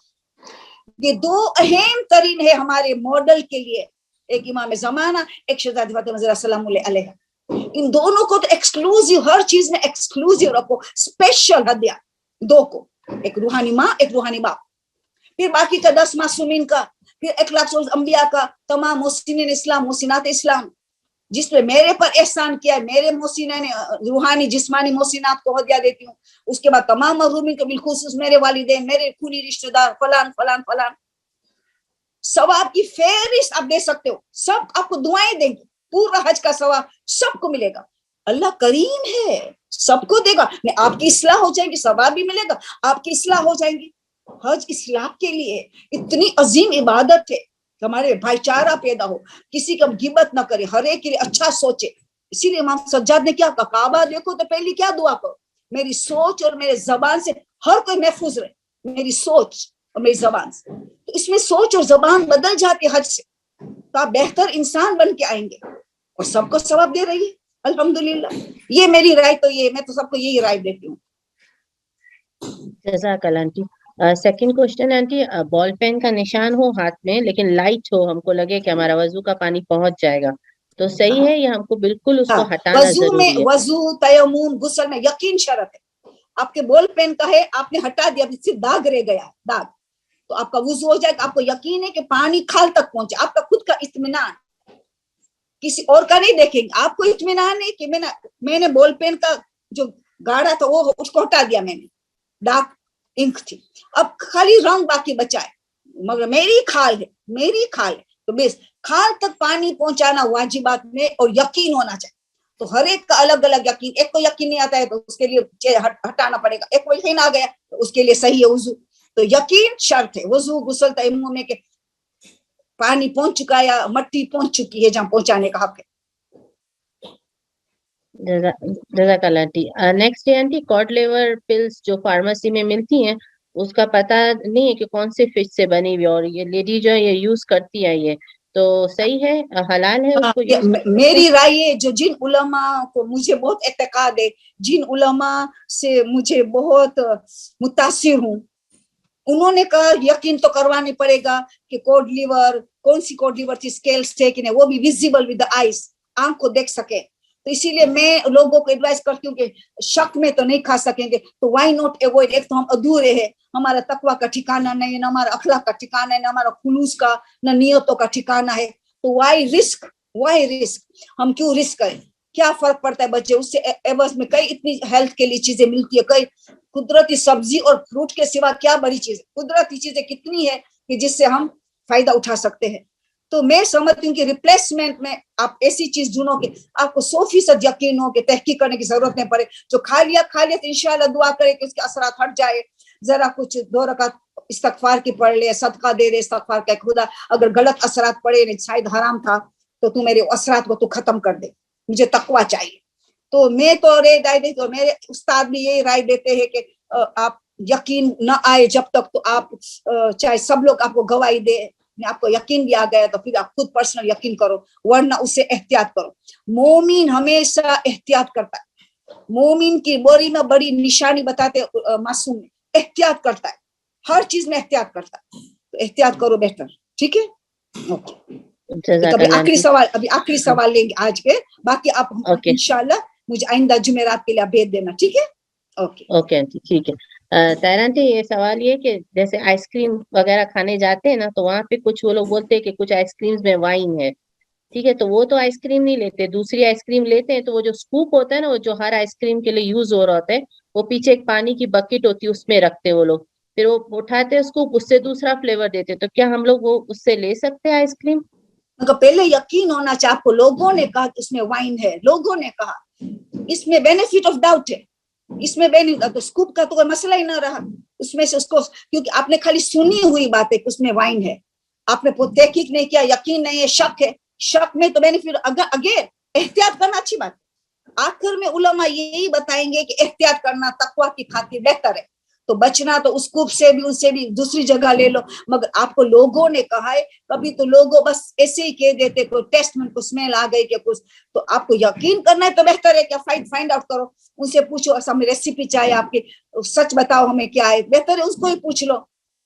یہ 2 اہم ترین ہے ہمارے ماڈل کے لیے, ایک امام زمانہ, ایک شہزادی فاطمہ زہرا سلام اللہ علیہ. ان دونوں کو تو ایکسکلوزیو, ہر چیز میں ایکسکلوزیو رکھو, اسپیشل ہدیہ 2 کو, ایک روحانی ماں, ایک روحانی باپ, پھر باقی کا 10 معصومین کا, پھر 1,00,000 انبیاء کا, تمام محسنین اسلام, محسنات اسلام, جس نے میرے پر احسان کیا ہے, میرے محسنین روحانی جسمانی محسنات کو ہدیہ دیتی ہوں. اس کے بعد تمام محرومین کو, بالخصوص میرے والدین, میرے خونی رشتہ دار, فلان فلان فلان. ثواب کی فہرست آپ دے سکتے ہو, سب آپ کو دعائیں دیں گے, پورا حج کا ثواب سب کو ملے گا. اللہ کریم ہے, سب کو دے گا. آپ کی اصلاح ہو جائے گی, ثواب بھی ملے گا, آپ کی اصلاح ہو جائیں گی. حج اصلاح کے لیے اتنی عظیم عبادت ہے, ہمارے بھائی چارہ پیدا ہو, کسی کا غیبت نہ کرے, ہر ایک کے لیے اچھا سوچے. اسی لیے امام سجاد نے کیا کہا, کعبہ دیکھو تو پہلی کیا دعا کرو, میری سوچ اور میرے زبان سے ہر کوئی محفوظ رہے, میری سوچ اور میری زبان سے. تو اس میں سوچ اور زبان بدل جاتی حج سے, تو آپ بہتر انسان بن کے آئیں گے, اور سب کو ثواب دے رہی ہے الحمدللہ. یہ میری رائے تو یہ, میں تو سب کو یہی رائے دیتی ہوں. جزاک اللہ aunty. Second question aunty, ball pen کا نشان ہو ہاتھ میں لیکن لائٹ ہو, ہم کو لگے کہ ہمارا وضو کا پانی پہنچ جائے گا, تو صحیح ہے یا ہم کو بالکل اس کو ہٹانا ضروری ہے؟ وضو تیمم غسل میں یقین شرط ہے. آپ کے بال پین کا ہے, آپ نے ہٹا دیا, صرف داغ رہ گیا داغ, تو آپ کا وضو ہو جائے گا. آپ کو یقین ہے کہ پانی کھال تک پہنچے, آپ کا خود کا اطمینان, کسی اور کا نہیں دیکھیں گے. آپ کو اطمینان ہے کہ میں نے بال پین کا جو گاڑا تھا وہ اس کو ہٹا دیا, میں نے داغ انک تھی, اب خالی رنگ باقی بچا ہے, مگر میری کھال ہے تو بس کھال تک پانی پہنچانا واجبات میں, اور یقین ہونا چاہیے. تو ہر ایک کا الگ الگ یقین, ایک کو یقین نہیں آتا ہے تو اس کے لیے ہٹانا پڑے گا, ایک کو یقین آ گیا تو اس کے لیے صحیح ہے وضو. تو یقین شرط ہے وضو غسل تیمم میں کہ پانی پہنچ چکا یا مٹی پہنچ چکی ہے جہاں پہنچانے کا حق ہے. جزاک اللہ آنٹی. نیکسٹ ہے آنٹی, کاڈ لیور پلس جو فارمیسی میں ملتی ہیں, اس کا پتہ نہیں ہے کہ کون سے فش سے بنی ہوئی, اور یہ لیڈی جو ہے یہ یوز کرتی ہے, یہ تو صحیح ہے, حلال ہے اس کو یوز کرنا؟ میری رائے ہے, جو جن علماء کو مجھے بہت اعتقاد ہے, جن علماء سے مجھے بہت متاثر ہوں, انہوں نے کہا یقین تو کروانے پڑے گا کہ کوڈ لیور, کون سی کوڈ لیور تھی, اسکیلز تھے کہ نہیں, وہ بھی ویزیبل ود دا آئیز, آنکھ کو دیکھ سکے. تو اسی لیے میں لوگوں کو ایڈوائز کرتی ہوں کہ شک میں تو نہیں کھا سکیں گے, تو وائی ناٹ ایوائڈ. ایک تو ہم ادھورے ہیں, ہمارا تقویٰ کا ٹھکانہ نہیں, نہ ہمارا اخلاق کا ٹھکانہ ہے, نہ ہمارا خلوص کا, نہ نیتوں کا ٹھکانہ ہے. تو وائی رسک, ہم کیوں رسک کریں, کیا فرق پڑتا ہے بچے, اس سے ایورز میں کئی اتنی ہیلتھ کے لیے چیزیں ملتی ہے, کئی قدرتی سبزی اور فروٹ کے سوا کیا بڑی چیز ہے, قدرتی چیزیں کتنی ہے کہ جس سے ہم فائدہ اٹھا سکتے ہیں. تو میں سمجھتی ہوں کہ ریپلیسمنٹ میں آپ ایسی چیز ڈھونڈو کہ آپ کو 100% یقین ہو, کہ تحقیق کرنے کی ضرورت نہیں پڑے. جو کھا لیا تو انشاءاللہ دعا کرے کہ اس کے اثرات ہٹ جائے, ذرا کچھ 2 رکعت استغفار کی پڑھ لے, صدقہ دے دے, استغفار کہ خدا اگر غلط اثرات پڑے, شاید حرام تھا, تو تو میرے اثرات کو تو ختم کر دے, مجھے تقویٰ چاہیے. تو میں تو رائے دیتی ہوں, میرے استاد بھی یہی رائے دیتے ہیں کہ آپ یقین نہ آئے جب تک, تو آپ چاہے سب لوگ آپ کو گواہی دے, آپ کو یقین بھی آ گیا تو پھر آپ خود پرسنل یقین کرو, ورنہ اس سے احتیاط کرو. مومن ہمیشہ احتیاط کرتا ہے, مومن کی بڑی میں بڑی نشانی بتاتے معصوم میں, احتیاط کرتا ہے, ہر چیز میں احتیاط کرتا ہے, تو احتیاط کرو بہتر. ٹھیک ہے, ابھی آخری سوال لیں گے آج کے, باقی آپ انشاءاللہ مجھے آئندہ جمعرات کے لیے بھیج دینا. ٹھیک ہے, اوکے آنٹی, ٹھیک ہے. طاہرہ آنٹی, یہ سوال یہ کہ جیسے آئس کریم وغیرہ کھانے جاتے ہیں نا, تو وہاں پہ کچھ وہ لوگ بولتے ہیں کہ کچھ آئس کریمز میں وائن ہے, ٹھیک ہے, تو وہ تو آئس کریم نہیں لیتے, دوسری آئس کریم لیتے ہیں. تو وہ جو اسکوپ ہوتا ہے نا, وہ جو ہر آئس کریم کے لیے یوز ہو رہا ہوتا ہے, وہ پیچھے ایک پانی کی بکٹ ہوتی ہے, اس میں رکھتے وہ لوگ, پھر وہ اٹھاتے اسکوپ, اس سے دوسرا فلیور دیتے. تو کیا ہم لوگ وہ اس سے لے سکتے ہیں آئس کریم؟ پہلے یقین ہونا چاہیے آپ کو. لوگوں نے کہا کہ اس میں وائن ہے, لوگوں نے کہا, اس میں بینیفٹ آف ڈاؤٹ ہے, اس میں تو اسکوپ کا تو کوئی مسئلہ ہی نہ رہا. اس میں سے اس کو, کیونکہ آپ نے خالی سنی ہوئی بات ہے کہ اس میں وائن ہے, آپ نے تحقیق نہیں کیا, یقین نہیں ہے, شک ہے. شک میں تو بینیفٹ, اگین احتیاط کرنا اچھی بات ہے. آخر میں علماء یہی بتائیں گے کہ احتیاط کرنا تقویٰ کی خاطر بہتر ہے, تو بچنا تو اس کوپ سے بھی, اس سے بھی دوسری جگہ لے لو. مگر آپ کو لوگوں نے کہا ہے, کبھی تو لوگوں بس ایسے ہی کہہ دیتے, کوئی ٹیسٹ میں کو اسمیل آ گئی کہ کچھ, تو آپ کو یقین کرنا ہے تو بہتر ہے کہ فائنڈ آؤٹ کرو, ان سے پوچھو, ہمیں ریسیپی چاہیے آپ کی, سچ بتاؤ ہمیں کیا ہے, بہتر ہے اس کو ہی پوچھ لو,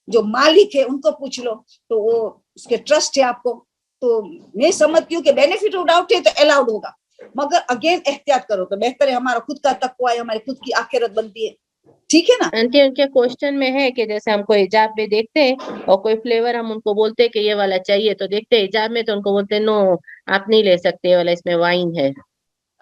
جو مالک ہے ان کو پوچھ لو, تو وہ اس کے ٹرسٹ ہے آپ کو. تو میں سمجھتی ہوں کہ بینیفٹ آف ڈاؤٹ ہے تو الاؤڈ ہوگا, مگر اگین احتیاط کرو تو بہتر ہے. ہمارا خود کا تقویٰ ہے, ہماری خود کی آخرت بنتی ہے. ٹھیک ہے نا آنٹی, ان کے کوشچن میں ہے کہ جیسے ہم کو حجاب میں دیکھتے ہیں اور کوئی فلیور ہم ان کو بولتے ہیں کہ یہ والا چاہیے, تو دیکھتے ہیں حجاب میں, تو ان کو بولتے ہیں نو آپ نہیں لے سکتے, یہ والا اس میں وائن ہے.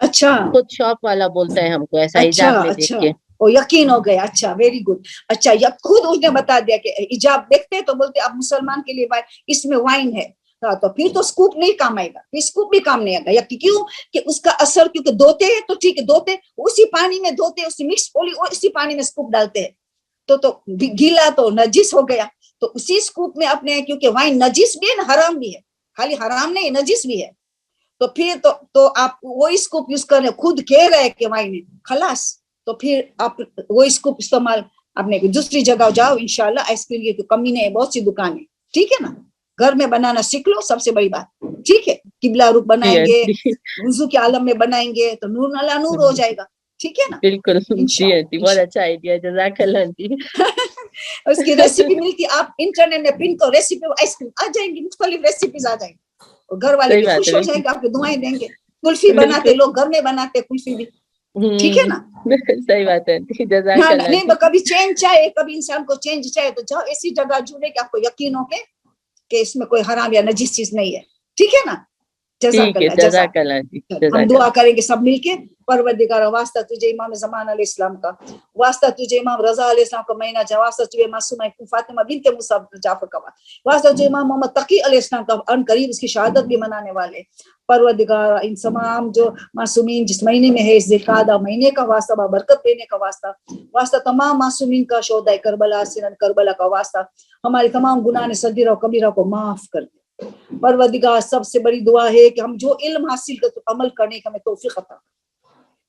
اچھا, خود شاپ والا بولتا ہے ہم کو ایسا حجاب میں دیکھ کے. وہ یقین ہو گیا, اچھا ویری گڈ. اچھا, خود اس نے بتا دیا کہ حجاب دیکھتے تو بولتے آپ مسلمان کے لیے اس میں وائن ہے, تو پھر تو اسکوپ نہیں کام آئے گا, پھر اسکوپ بھی کام نہیں آئے گا. کیوں کہ اس کا اثر, کیونکہ دھوتے ہیں تو ٹھیک ہے, دھوتے اسی پانی میں, دھوتے اسی مکس پولی اسی پانی میں اسکوپ ڈالتے ہیں, تو گیلا تو نجس ہو گیا. تو اسی اسکوپ میں اپنے, کیونکہ وائن نجس بھی ہے نا حرام بھی ہے, خالی حرام نہیں نجس بھی ہے, تو پھر تو آپ وہی اسکوپ یوز کر رہے, خود کہہ رہے کہ وائن ہے, خلاص. تو پھر آپ وہی اسکوپ استعمال اپنے دوسری جگہ جاؤ, انشاءاللہ آئس کریم کی کمی نہیں ہے, بہت سی دکانیں. ٹھیک ہے نا, گھر میں بنانا سیکھ لو, سب سے بڑی بات. ٹھیک ہے, قبلہ رخ بنائیں گے, وضو کے عالم میں بنائیں گے, تو نور نالا نور ہو جائے گا. ٹھیک ہے نا. بالکل جی آنٹی, بہت اچھا آئیڈیا, جزاک اللہ آنٹی. اس کی ریسیپی ملتی, آپ انٹرنیٹ میں پن کرو ریسیپی, آئس کریم آ جائیں گی, مختلف ریسیپیز آ جائیں گی, گھر والے بھی خوش ہو جائیں گے, آپ کو دعائیں دیں گے. کلفی بناتے لوگ گھر میں بناتے کلفی بھی, ٹھیک ہے نا. صحیح بات ہے, جزاک اللہ. نہیں کبھی چینج چاہے, کبھی انسان کو چینج چاہے تو جاؤ ایسی جگہ جڑے کہ آپ کو یقین ہو کہ اس میں کوئی حرام یا نجیس چیز نہیں ہے, ٹھیک ہے نا. جزاک اللہ, جزاک اللہ جی, ہم دعا کریں گے سب مل کے. پروردگار واسطہ تجھے امام زمان علیہ السلام کا, واسطہ تجھے امام رضا علیہ السلام کا مہینہ جا, واسطہ تجھے معصومہ فاطمہ بنت موسی جعفر کا, واسطہ تجھے امام محمد تقی علیہ السلام کا, ان قریب اس کی شہادت بھی منانے والے. پروردگار ان تمام جو معصومین جس مہینے میں ہے, اس ذوالقعدہ مہینے کا واسطہ, برکت دینے کا واسطہ, واسطہ تمام معصومین کا, شہداء کربلا سنن کربلا کا واسطہ, ہماری تمام گناہ صغیرہ و کبیرہ کو معاف کر دے. پروردگار سب سے بڑی دعا ہے کہ ہم جو علم حاصل کرتے عمل کرنے کا ہمیں توفیق عطا.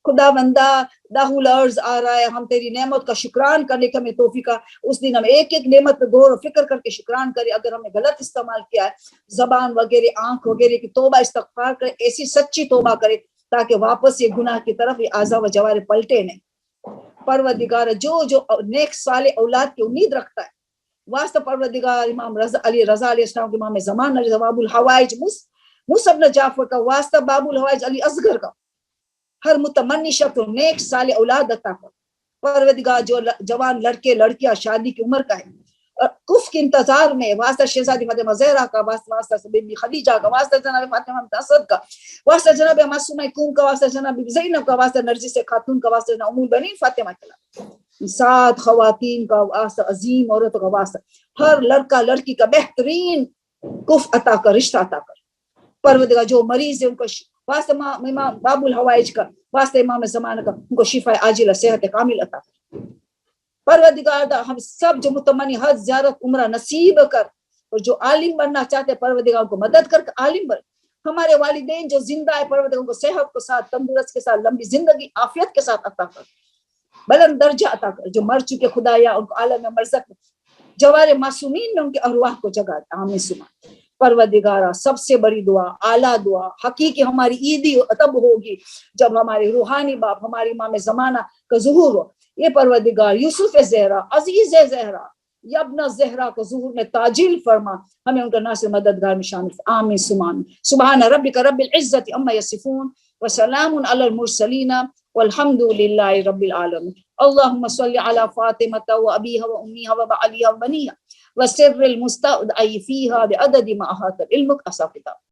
خدا بندہ داہ الارض آ رہا ہے, ہم تیری نعمت کا شکران کرنے کا ہمیں توفیق. اس دن ہم ایک ایک نعمت پہ غور و فکر کر کے شکران کرے. اگر ہم نے غلط استعمال کیا ہے, زبان وغیرہ, آنکھ وغیرہ کی, توبہ استغفار کرے, ایسی سچی توبہ کرے تاکہ واپس یہ گناہ کی طرف یہ اعضاء و جوارح پلٹے نہیں. پروردگار جو نیک صالح اولاد کی امید رکھتا ہے, واسطہ پروردگار امام علی رضا علیہ السلام کے امام زمان باب الحوائج مصعب بن جعفر کا, واسطہ باب الحوائج علی اصغر کا, ہر متمنی شخص نیک صالح اولاد عطا کر. پروردگار جو جوان لڑکے لڑکیاں شادی کی عمر کا ہے, کف کے انتظار میں, واسطہ شہزادی فاطمہ زہرا کا, واسطہ بی بی خدیجہ کا, واسطہ جناب فاطمہ بنت اسد کا, واسطہ جناب معصومہ کون کا, واسطہ جناب زینب کا, واسطہ نرجس خاتون کا, واسطہ ام البنین فاطمہ کا, 7 خواتین کا واسطہ, عظیم عورتوں کا واسطہ, ہر لڑکا لڑکی کا بہترین کف عطا کر, رشتہ عطا کر. پروردگار جو مریض ہے ان کو واسطہ امام باب الحوائج کا, واسطہ امام زمانہ کا, ان کو شفا عاجلہ صحت کامل عطا کر. پروردگار ہم سب جو متمنی حج زیارت عمرہ نصیب کر, اور جو عالم بننا چاہتے ہیں پروردگار کو مدد کر عالم بن. ہمارے والدین جو زندہ ہے پروردگار کو صحت کے ساتھ, تندرست کے ساتھ, لمبی زندگی عافیت کے ساتھ عطا کر, بلند درجہ عطا کر. جو مر چکے خدایا ان کو عالم مرزق جوار معصومین میں ان کے ارواح کو جگہ دے, آمین ثم آمین. پروردگارہ سب سے بڑی دعا, اعلیٰ دعا, حقیقی ہماری عیدی تب ہوگی جب ہمارے روحانی باپ ہماری امام زمانہ کا ظہور ہو. یہ پروردگار یوسف زہرا, عزیز زہرا, ابن زہرا کو ظہور میں تاجیل فرما, ہمیں ان کا ناصر مددگار میں شامل. آمین ثم آمین. سبحان ربک رب العزت عما یصفون وسلام علی المرسلین والحمد للہ رب العالمین. اللهم صل على فاطمة وأبيها وأمها وبعليها وبنيها وسر المستودع فيها بعدد ما أحاط علمك أصح كتاب.